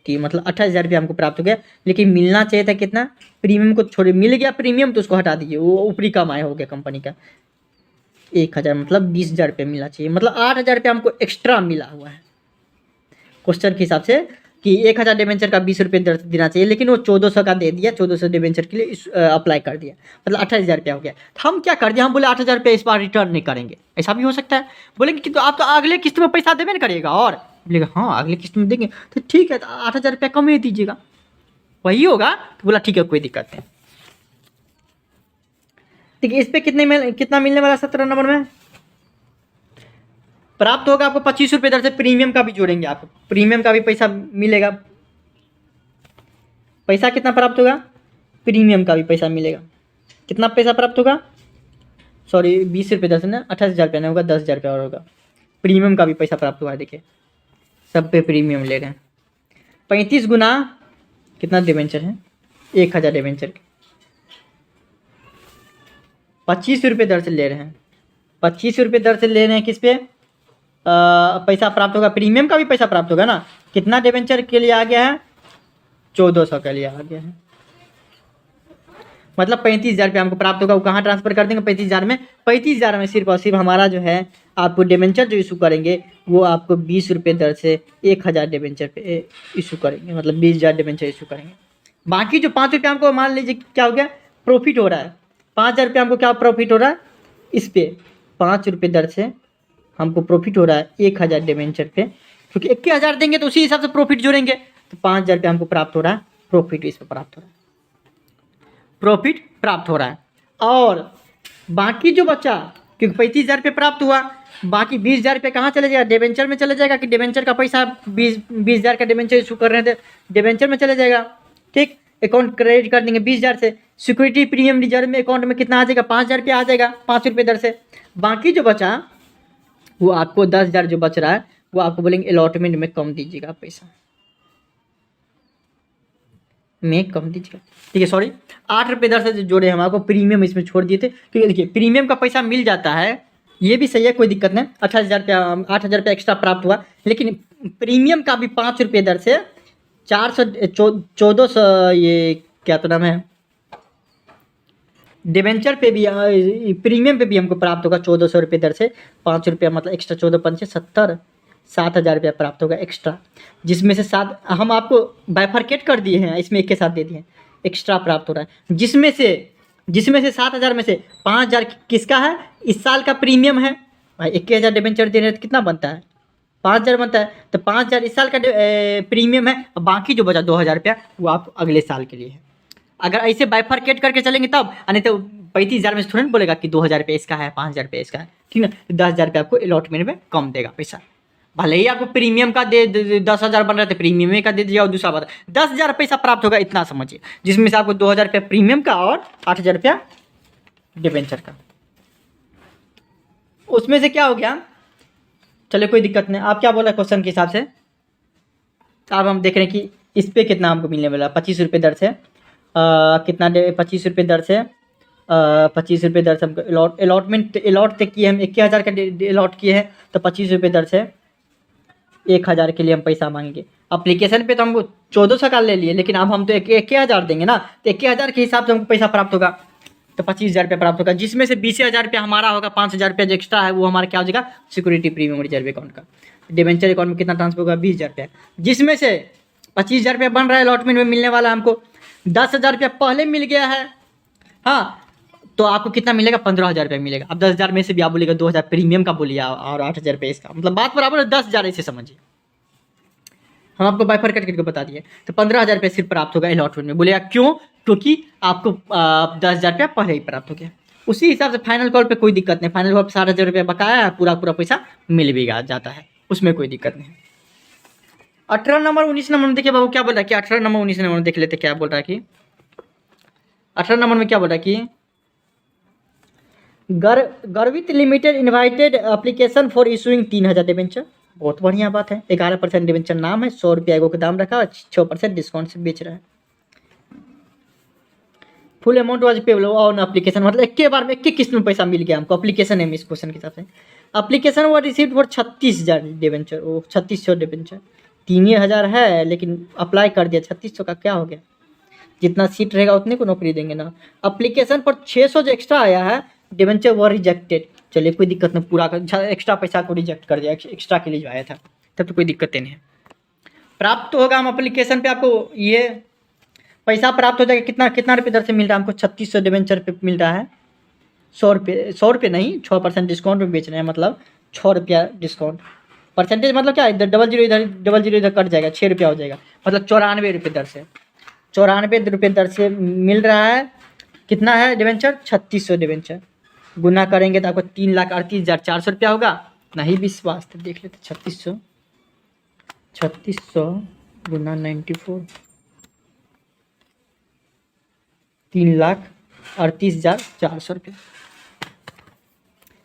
3 मतलब 28,000 रुपया हमको प्राप्त हो गया, लेकिन मिलना चाहिए था कितना, प्रीमियम को छोड़े, मिल गया प्रीमियम तो उसको हटा दीजिए, वो ऊपरी कमाई हो गया कंपनी का। 1,000 मतलब 20,000 रुपये मिलना चाहिए, मतलब 8,000 रुपया हमको एक्स्ट्रा मिला हुआ है क्वेश्चन के हिसाब से, कि 1,000 डिबेंचर का 20 रुपये दर देना चाहिए, लेकिन वो 1,400 का दे दिया, 1,400 डिबेंचर के लिए अप्लाई कर दिया, मतलब 28,000 रुपया हो गया। तो हम क्या कर दिया, हम बोले 8,000 रुपये इस बार रिटर्न नहीं करेंगे, ऐसा भी हो सकता है। बोलेंगे कि तो आप तो अगले किस्त में पैसा देवे ना करिएगा, और बोलेगा हाँ अगले किस्त में देंगे, तो ठीक है, तो 8,000 रुपया कम ही दीजिएगा, वही होगा। तो बोला ठीक है कोई दिक्कत नहीं। ठीक है, इस पर कितना मिलने वाला 17 नंबर में प्राप्त होगा आपको 25 रुपये दर से, प्रीमियम का भी जोड़ेंगे, आपको प्रीमियम का भी पैसा मिलेगा। पैसा कितना प्राप्त होगा, प्रीमियम का भी पैसा मिलेगा, कितना पैसा प्राप्त होगा, सॉरी 20 रुपये दर से ना, 28,000 रुपया नहीं होगा, 10,000 रुपया और होगा। प्रीमियम का भी पैसा प्राप्त हुआ है, देखिए सब पे प्रीमियम ले रहे हैं। 35 गुना कितना डिबेंचर है, 1,000 डिबेंचर के 25 रुपये दर से ले रहे हैं, 25 रुपये दर से ले रहे हैं, किस पे पैसा प्राप्त होगा, प्रीमियम का भी पैसा प्राप्त होगा ना। कितना डिबेंचर के लिए आ गया है, 1,400 के लिए आ गया है, मतलब 35,000 रुपये हमको प्राप्त होगा। वो कहाँ ट्रांसफर कर देंगे, 35,000 में। 35,000 में सिर्फ और सिर्फ हमारा जो है, आपको डिबेंचर जो इशू करेंगे वो आपको 20 रुपये दर से 1,000 डिबेंचर पे इशू करेंगे, मतलब 20,000 डिबेंचर इशू करेंगे। बाकी जो 5 रुपये हमको मान लीजिए क्या हो गया, प्रॉफिट हो रहा है, 5,000 रुपये हमको क्या प्रॉफिट हो रहा है, इस पर 5 रुपये दर से हमको प्रॉफिट हो रहा है 1,000 डिबेंचर पे, क्योंकि 21,000 देंगे तो उसी हिसाब से प्रॉफिट जोड़ेंगे, तो 5,000 रुपये हमको प्राप्त हो रहा है, प्रॉफिट इस पर प्राप्त हो रहा है, प्रॉफिट प्राप्त हो रहा है। और बाकी जो बचा क्योंकि 35,000 रुपये प्राप्त हुआ, बाकी 20,000 रुपये कहाँ चले जाएगा, डिबेंचर में चले जाएगा कि डिबेंचर का पैसा 20,000 का डिबेंचर इशू कर रहे थे, डिबेंचर में चले जाएगा। ठीक, अकाउंट क्रेडिट कर देंगे 20,000 से। सिक्योरिटी प्रीमियम रिजर्व में अकाउंट में कितना आ जाएगा, 5,000 रुपया आ जाएगा 5 रुपये दर से। बाकी जो बचा वो आपको 10,000 जो बच रहा है वो आपको बोलेंगे अलॉटमेंट में कम दीजिएगा, पैसा में कम दीजिएगा। ठीक है, सॉरी 8 रुपये दर से जो जोड़े हम आपको प्रीमियम इसमें छोड़ दिए थे, क्योंकि देखिए प्रीमियम का पैसा मिल जाता है, ये भी सही है, कोई दिक्कत नहीं। 8,000 रुपया एक्स्ट्रा प्राप्त हुआ, लेकिन प्रीमियम का भी 5 रुपये दर से 1400 ये क्या तो नाम है, डिबेंचर पे भी प्रीमियम पे भी हमको प्राप्त होगा 1400 रुपये दर से 5 रुपया, मतलब एक्स्ट्रा 14 5 70 7,000 रुपया प्राप्त होगा एक्स्ट्रा, जिसमें से 7 हम आपको बाइफरकेट कर दिए हैं, इसमें एक के साथ दे दिए हैं, एक्स्ट्रा प्राप्त हो रहा है, जिसमें से 7,000 में से 5,000 किसका है, इस साल का प्रीमियम है भाई। 21,000 डिबेंचर दे रहे हैं तो कितना बनता है, 5,000 बनता है, तो 5,000 इस साल का प्रीमियम है, और बाकी जो बचा 2,000 रुपया वो आप अगले साल के लिए है। अगर ऐसे बाइफरकेट करके चलेंगे तब, नहीं तो 35,000 में से थोड़ा नहीं बोलेगा कि 2,000 रुपये इसका है, 5,000 रुपये इसका है, ठीक है ना। 10,000 रुपये आपको अलॉटमेंट में कम देगा पैसा, भले ही आपको प्रीमियम का दे 10,000 बन रहा था, प्रीमियम का दे दिया, और दूसरा बात 10,000 पैसा प्राप्त होगा, इतना समझिए, जिसमें से आपको 2,000 रुपया प्रीमियम का और 8,000 रुपया डिबेंचर का। उसमें से क्या हो गया, चलो कोई दिक्कत नहीं। आप क्या बोला क्वेश्चन के हिसाब से, अब हम देख रहे हैं कि इस पर कितना हमको मिलने वाला, 25 रुपये दर से कितना 25 रुपये दर से 25 रुपये दर से हमको अलॉट तक किए हम, 21,000 का अलॉट किए हैं, तो 25 रुपये दर से 1,000 के लिए हम पैसा मांगेंगे। एप्लीकेशन पे तो हमको 1400 का ले लिए, लेकिन अब हम तो 21,000 देंगे ना, तो 21,000 के हिसाब से हमको पैसा प्राप्त होगा, तो 25,000 रुपया प्राप्त होगा, जिसमें से 20,000 रुपया हमारा होगा, 5,000 रुपया जो एक्स्ट्रा है वो हमारा क्या हो जाएगा, सिक्योरिटी प्रीमियम रिजर्व अकाउंट का। डिबेंचर अकाउंट में कितना ट्रांसफर होगा, 20,000 रुपया, जिसमें से 25,000 रुपया बन रहा है अलॉटमेंट में मिलने वाला हमको, 10,000 रुपया पहले मिल गया है, हाँ, तो आपको कितना मिलेगा, 15,000 रुपया मिलेगा। अब 10,000 में से भी आप बोलेगा 2,000 प्रीमियम का बोलिए और 8,000 रुपये इसका, मतलब बात बराबर है, 10,000 ऐसे समझिए, हम आपको बाइफरकेट करके बता दिए। तो 15,000 रुपये सिर्फ प्राप्त होगा अलॉटमेंट में, बोलेगा क्यों, क्योंकि आपको 10,000 रुपया पहले ही प्राप्त हो गया। उसी हिसाब से फाइनल कॉल पे कोई दिक्कत नहीं, फाइनल कॉल पे 7,000 रुपया बकाया है, पूरा पैसा मिल भी जाता है, उसमें कोई दिक्कत नहीं। 18 नंबर 19 नंबर में देखिए बाबू क्या बोल रहा है कि 18 नंबर 19 नंबर में देख लेते क्या बोल रहा है कि 18 नंबर में क्या बोल रहा है कि गर्वित limited invited application for issuing 3,000 debenture. बहुत बढ़िया बात है, 11% डिबेंचर नाम है, 100 रुपया एगो का दाम रखा, 6% डिस्काउंट से बेच रहा है। Full amount was payable on application, मतलब एक के बार में एक किस्त में पैसा मिल गया हमको, एप्लीकेशन है इस क्वेश्चन के हिसाब से। एप्लीकेशन वो रिसीव्ड फॉर 36,000 डिबेंचर, वो 3600 डिबेंचर, 3,000 है लेकिन अप्लाई कर दिया, 3600 का क्या हो गया, जितना सीट रहेगा उतने को नौकरी देंगे ना। एप्लीकेशन पर 600 जो एक्स्ट्रा आया है डिबेंचर वो रिजेक्टेड, चलिए कोई दिक्कत नहीं, पूरा एक्स्ट्रा पैसा को रिजेक्ट कर दिया, एक्स्ट्रा के लिए जो आया था, तब तो कोई दिक्कत नहीं है। प्राप्त होगा हम एप्लीकेशन पे आपको ये पैसा प्राप्त हो जाएगा, कितना रुपये दर से मिल रहा है हमको, 3600 डिबेंचर पे मिल रहा है, 100 रुपये नहीं, 6% डिस्काउंट में बेच रहे हैं, मतलब 6 रुपया डिस्काउंट, परसेंटेज मतलब क्या है, इधर डबल जीरो इधर कट जाएगा, 6 रुपया हो जाएगा, मतलब 94 रुपये दर से, 94 रुपये दर से मिल रहा है। कितना है डिबेंचर, 3600 डिबेंचर, गुना करेंगे तो आपको 3,38,400 रुपया होगा। नहीं विश्वास तो देख लेते, 3600 गुना 94, 3,38,400 रुपया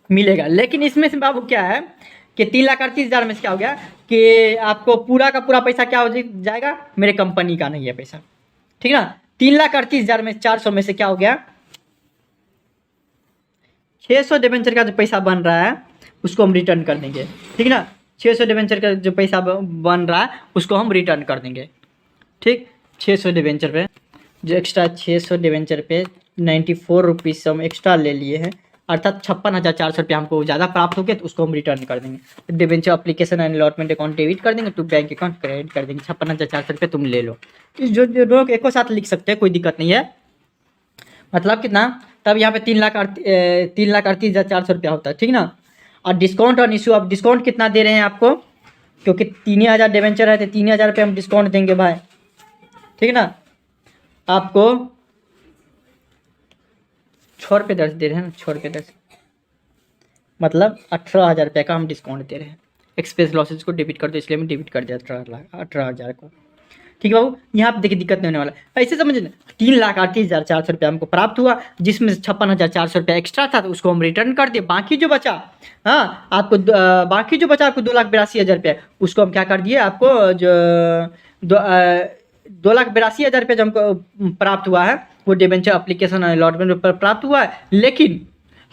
मिलेगा। लेकिन इसमें से बाबू क्या है कि 3,38,000 में से क्या हो गया कि आपको पूरा का पूरा पैसा क्या हो जाएगा, मेरे कंपनी का नहीं है पैसा, ठीक है ना। 3,38,000 में 400 में से क्या हो गया, 600 डिबेंचर का जो पैसा बन रहा है उसको हम रिटर्न कर देंगे, ठीक है ना। 600 डिबेंचर का जो पैसा बन रहा है उसको हम रिटर्न कर देंगे, ठीक। 600 डिबेंचर पे जो एक्स्ट्रा 600 डिबेंचर पे 94 रुपीज़ हम एक्स्ट्रा ले लिए हैं, अर्थात 56,400 रुपया हमको ज़्यादा प्राप्त हो गया, तो उसको हम रिटर्न कर देंगे। Debenture application and allotment account debit कर देंगे, तो बैंक अकाउंट क्रेडिट कर देंगे, 56,400 रुपये तुम ले लो। जो लोग एक साथ लिख सकते हैं, कोई दिक्कत नहीं है। मतलब कितना, तब यहाँ पे 3,38,400 रुपया होता है, ठीक ना। और डिस्काउंट और इशू, अब डिस्काउंट कितना दे रहे हैं आपको, क्योंकि 3,000 डिबेंचर है तो 3,000 रुपये हम डिस्काउंट देंगे भाई, ठीक ना। आपको 6 रुपये दर से दे रहे हैं ना, 6 रुपये दर से, मतलब 18,000 रुपये का हम डिस्काउंट दे रहे हैं। एक्सप्रेस लॉसेज को डेबिट कर दो, इसलिए हमने डेबिट कर दिया 18,000 को। ठीक है बाबू, यहाँ पे देखिए दिक्कत नहीं होने वाला। ऐसे समझे ना, 3,38,400 रुपया हमको प्राप्त हुआ, जिसमें से 56,400 रुपया एक्स्ट्रा था तो उसको हम रिटर्न कर दिए। बाकी जो बचा, हाँ आपको बाकी जो बचा आपको 2,82,000 रुपया, उसको हम क्या कर दिए, आपको जो 2,82,000 रुपया जो हमको प्राप्त हुआ है वो डिबेंचर अप्लीकेशन अलॉटमेंट पर प्राप्त हुआ है, लेकिन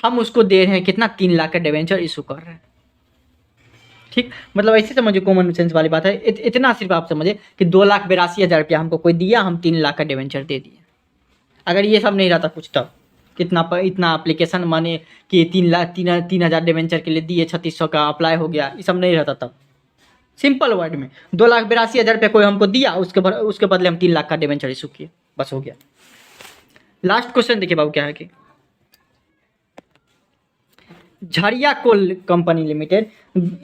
हम उसको दे रहे हैं कितना, 3 लाख का डिबेंचर इशू कर रहे हैं। ठीक, मतलब ऐसे समझिए, कॉमन सेंस वाली बात है। इतना सिर्फ आप समझे कि 2,82,000 रुपया हमको कोई दिया, हम 3 लाख का डिबेंचर दे दिए। अगर ये सब नहीं रहता कुछ, तब कितना इतना एप्लीकेशन माने कि 3,000 डिबेंचर के लिए दिए, 3,600 का अप्लाई हो गया, ये सब नहीं रहता तब। सिंपल वर्ड में 2,82,000 रुपया कोई हमको दिया, उसके बदले हम 3 लाख का डिबेंचर इशू किए, बस हो गया। लास्ट क्वेश्चन देखिए बाबू क्या है कि Jharia coal company limited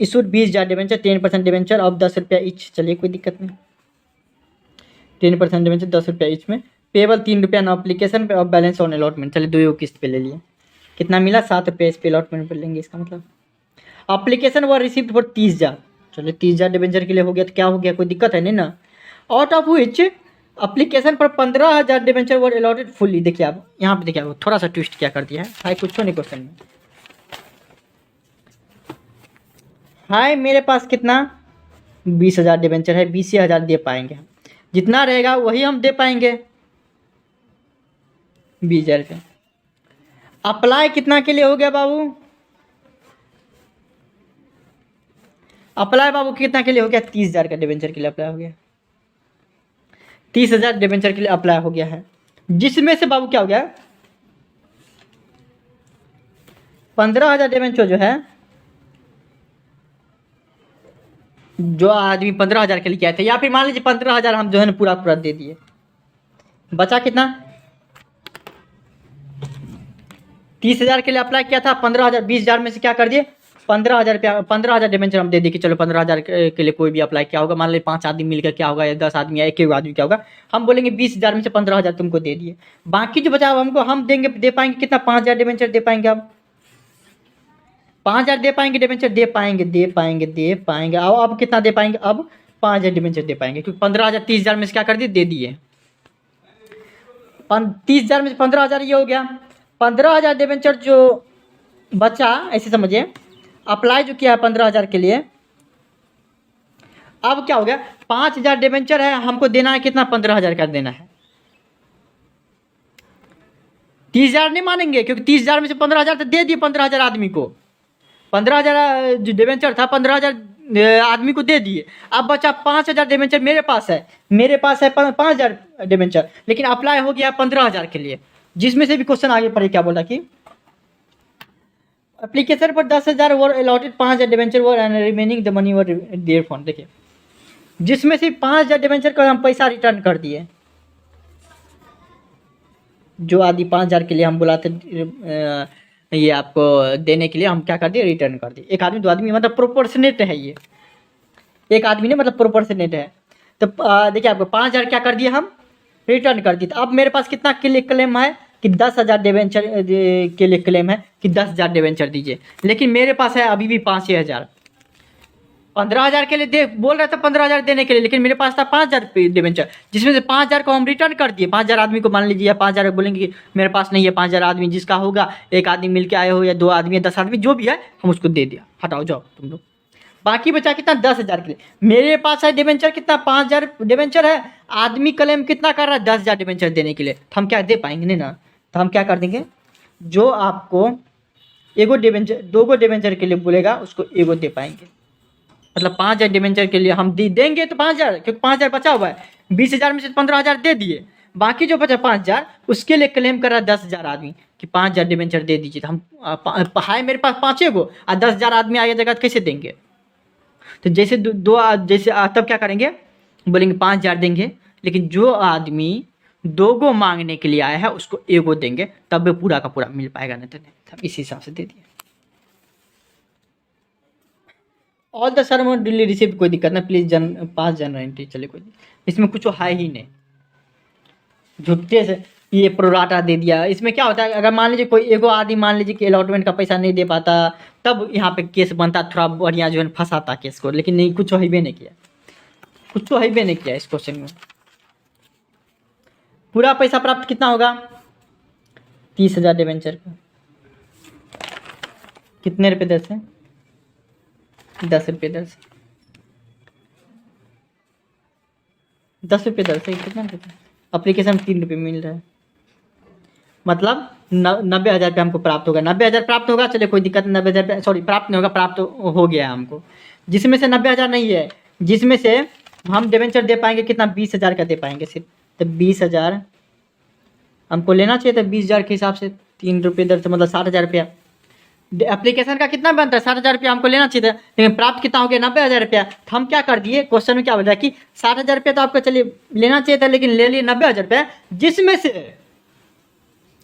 issued 20,000 debenture, 10% debenture अब 10 रुपया ईच। चलिए कोई दिक्कत नहीं, 10% डिबेंचर 10 रुपया ईच में, पेबल 3 रुपया न एप्लीकेशन पे, अब बैलेंस ऑन अलॉटमेंट। चलिए 2 किस्त पे ले लिए, कितना मिला, 7 रुपये इस पे अलॉटमेंट पर लेंगे, इसका मतलब एप्लीकेशन व रिसिप्ट फॉर 30,000। चलिए 30,000 डिबेंचर के लिए हो गया, तो क्या हो गया, कोई दिक्कत है नहीं ना। आउट ऑफ विच एप्लीकेशन पर 15,000 डिबेंचर वर अलॉटेड फुल्ली। देखिए आप यहाँ पे, देखिए आप थोड़ा सा ट्विस्ट क्या कर दिया है, हाई कुछ नहीं क्वेश्चन में। हाय मेरे पास कितना 20,000 डिबेंचर है, 20,000 दे पाएंगे हम, जितना रहेगा वही हम दे पाएंगे, 20,000 रुपये। अप्लाई कितना के लिए हो गया बाबू, अप्लाई बाबू कितना के लिए हो गया, 30,000 का डिबेंचर के लिए अप्लाई हो गया, 30,000 डिबेंचर के लिए अप्लाई हो गया है, जिसमें से बाबू क्या हो गया, 15,000 डिबेंचर जो है, जो आदमी 15,000 के लिए किया था, या फिर मान लीजिए 15,000 हम जो है ना पूरा पूरा दे दिए, बचा कितना, 30,000 के लिए अप्लाई किया था, 15,000, 20,000 में से क्या कर दिए, 15,000 रुपया, 15,000 डिबेंचर हम दे दिए कि चलो 15,000 के लिए कोई भी अप्लाई किया होगा, मान लीजिए 5 आदमी मिलकर क्या होगा, या 10 आदमी या एक आदमी क्या होगा, हम बोलेंगे 20,000 में से 15,000 तुमको दे दिए, बाकी जो बचा हमको हम देंगे, दे पाएंगे कितना, 5,000 डिबेंचर दे पाएंगे, अब 5,000 दे पाएंगे डिबेंचर, दे पाएंगे। अब कितना दे पाएंगे, अब 5,000 डिबेंचर दे पाएंगे, क्योंकि 15,000 30,000 में से क्या कर दिए, दे दिए। 30,000 में से 15,000 ये हो गया, 15,000 डिबेंचर जो बचा, ऐसे समझिए अप्लाई जो किया है 15,000 के लिए, अब क्या हो गया, 5,000 डिबेंचर है, हमको देना है कितना, 15,000 का देना है। 30,000 नहीं मानेंगे, क्योंकि 30,000 में से 15,000 तो दे दिए 15,000 आदमी को, 15,000 जो डिबेंचर था 15,000 आदमी को दे दिए, अब बचा 5,000 डिबेंचर मेरे पास है, 5,000 डिबेंचर, लेकिन अप्लाई हो गया 15,000 के लिए, जिसमें से भी क्वेश्चन आगे पढ़े क्या बोला कि एप्लीकेशन पर 10,000 were allotted, 5,000 debenture were and remaining the money were there fund. देखिए जिसमें से 5,000 डिबेंचर को हम पैसा रिटर्न कर दिए, जो आदि 5,000 के लिए हम बुलाते ये आपको देने के लिए, हम क्या कर दिए, रिटर्न कर दिए। एक आदमी 2 आदमी मतलब प्रोपोर्शनेट है, ये एक आदमी ने मतलब प्रोपोर्शनेट है, तो देखिए आपको 5,000 क्या कर दिए, हम रिटर्न कर दिए। तो अब मेरे पास कितना के लिए क्लेम है कि 10,000 डिबेंचर के लिए क्लेम है कि 10,000 डिबेंचर दीजिए, लेकिन मेरे पास है अभी भी 5,000, 15,000 के लिए दे बोल रहा था 15,000 देने के लिए, लेकिन मेरे पास था 5,000 डिबेंचर, जिसमें से 5,000 को हम रिटर्न कर दिए। 5,000 आदमी को मान लीजिए, या 5,000 बोलेंगे कि मेरे पास नहीं है, 5,000 आदमी जिसका होगा, एक आदमी मिल के आए हो या 2 आदमी या 10 आदमी जो भी है, हम उसको दे दिया, हटाओ जाओ तुम लोग। बाकी बचा कितना, 10,000 के लिए मेरे पास है डिबेंचर कितना, 5,000 डिबेंचर है, आदमी क्लेम कितना कर रहा है, 10,000 डिबेंचर देने के लिए, तो हम क्या दे पाएंगे नहीं ना, तो हम क्या कर देंगे, जो आपको एगो डिबेंचर 2 डिबेंचर के लिए बोलेगा उसको एगो दे पाएंगे, मतलब 5,000 डिबेंचर के लिए हम देंगे तो 5,000, क्योंकि 5,000 बचा हुआ है, 20,000 में से 15,000 दे दिए, बाकी जो बचा 5,000 उसके लिए क्लेम कर रहा है 10,000 आदमी कि 5,000 डिबेंचर दे दीजिए। तो हम है मेरे पास 5 गो और 10,000 आदमी आगे जगह कैसे देंगे, तो जैसे जैसे तब क्या करेंगे, बोलेंगे 5,000 देंगे, लेकिन जो आदमी 2 गो मांगने के लिए आया है उसको एगो देंगे, तब वो पूरा का पूरा मिल पाएगा, नहीं तो नहीं, हम इसी हिसाब से दे दिए। All the sir Dili receive, कोई दिक्कत नहीं, प्लीज पास जनरल एंट्री, चले कोई नहीं, इसमें कुछ है ही नहीं, झुट्टे से ये प्रोराटा दे दिया। इसमें क्या होता है, अगर मान लीजिए कोई एगो आदमी मान लीजिए कि अलॉटमेंट का पैसा नहीं दे पाता, तब यहाँ पे केस बनता, थोड़ा बढ़िया जो है फंसाता केस को, लेकिन नहीं, कुछ हैबे नहीं किया, कुछ हैबे नहीं किया इस क्वेश्चन में। पूरा पैसा प्राप्त कितना होगा, 30,000 डिवेंचर का। कितने रुपये दर से, 10 रुपये दर से, 10 रुपये दर से कितना रुपये, अप्लीकेशन में 3 रुपये मिल रहा है, मतलब 90,000 रुपये हमको प्राप्त होगा। 90,000 प्राप्त होगा, चलिए कोई दिक्कत नहीं, 90,000 रुपये सॉरी प्राप्त नहीं होगा, प्राप्त हो गया है हमको। जिसमें से 90,000 नहीं है, जिसमें से हम डिवेंचर दे पाएंगे कितना, 20,000 का दे पाएंगे सिर्फ। तो 20,000 हमको लेना चाहिए था 20,000 के हिसाब से, 3 रुपये दर से, मतलब 60,000 रुपया। एप्लीकेशन का कितना बनता है, 60,000 रुपया हमको लेना चाहिए था, लेकिन प्राप्त कितना हो गया, 90,000 रुपया। तो हम क्या कर दिए, क्वेश्चन में क्या बोल रहा है कि 60,000 रुपया तो आपको चलिए लेना चाहिए था, लेकिन ले लिए 90,000 रुपया,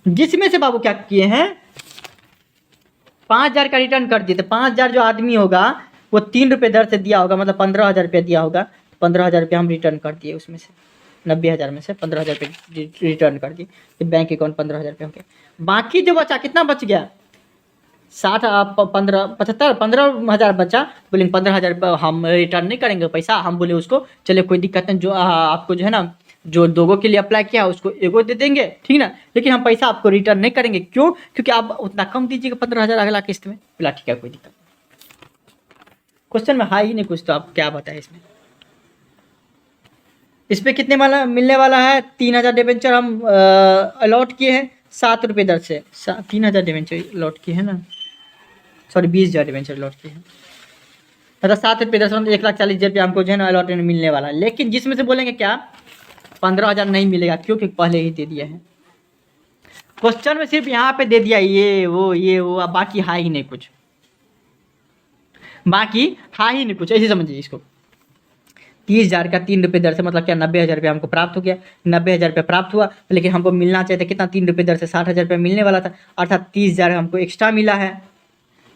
जिसमें से बाबू क्या किए हैं, 5,000 का रिटर्न कर दिए। तो 5,000 जो आदमी होगा वो 3 रुपये दर से दिया होगा, मतलब 15,000 रुपया दिया होगा। 15,000 रुपया हम रिटर्न कर दिए, उसमें से 90,000 में से 15,000 रुपये रिटर्न कर दिए, तो बैंक अकाउंट 15,000 रुपये हो गया। बाकी जो बचा कितना बच गया, 15,000 बचा। बोले 15,000 हम रिटर्न नहीं करेंगे पैसा, हम बोले उसको चलिए कोई दिक्कत नहीं, जो आपको जो है ना, जो लोगों के लिए अप्लाई किया उसको एगो दे देंगे, ठीक ना, लेकिन हम पैसा आपको रिटर्न नहीं करेंगे। क्यों, क्योंकि आप उतना कम दीजिएगा 15,000 अगला किस्त में। बोला ठीक है कोई दिक्कत नहीं। क्वेश्चन में हाई ही नहीं कुछ, तो आप क्या बताएं इसमें। इस पर कितने वाला मिलने वाला है, 3,000 डिवेंचर हम अलॉट किए हैं 7 रुपये दर से। 3,000 डिवेंचर अलॉट किए हैं ना, सॉरी 20,000 डिवेंचर अलॉट किए हैं, मतलब 7 रुपये दर से 1,40,000 रुपया हमको जो है ना अलॉटमेंट मिलने वाला है। लेकिन जिसमें से बोलेंगे क्या, 15,000 नहीं मिलेगा, क्योंकि पहले ही दे दिया है। क्वेश्चन में सिर्फ यहाँ पे दे दिया ये वो, अब बाकी है ही नहीं कुछ, बाकी है ही नहीं कुछ, ऐसे समझिए इसको। 30,000 का 3 रुपये दर से, मतलब क्या 90,000 रुपया हमको प्राप्त हो गया। 90,000 रुपया प्राप्त हुआ, लेकिन हमको मिलना चाहिए था कितना, 3 रुपये दर से 60,000 रुपया मिलने वाला था, अर्थात 30,000 हमको एक्स्ट्रा मिला है।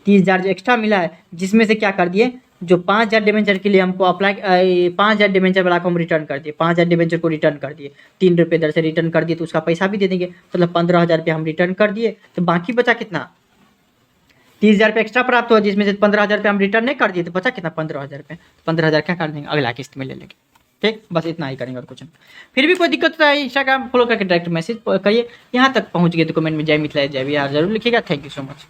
30,000 जो एक्स्ट्रा मिला है, जिसमें से क्या कर दिए, जो 5,000 डिवेंचर के लिए हमको अप्लाई, 5,000 डिवेंचर वाला को हम रिटर्न कर दिए, 5,000 डिवेंचर को रिटर्न कर दिए, 3 रुपये दर से रिटर्न कर दिए, तो उसका पैसा भी दे देंगे, मतलब 15,000 रुपया हम रिटर्न कर दिए। तो बाकी बचा कितना, 30,000 रुपये एक्स्ट्रा प्राप्त हुआ, जिसमें से 15,000 रुपये हम रिटर्न नहीं कर दिए, तो बचा कितना, 15,000 रुपये। 15,000 क्या कर देंगे, अगला किस्त में ले लेंगे। ठीक, बस इतना ही करेंगे और कुछ नहीं। फिर भी कोई दिक्कत है, इंस्टाग्राम फॉलो करके डायरेक्ट मैसेज करिए। यहाँ तक पहुँच गए तो कमेंट में जय मिथिला जय बिहार जरूर लिखिएगा। Thank you so much.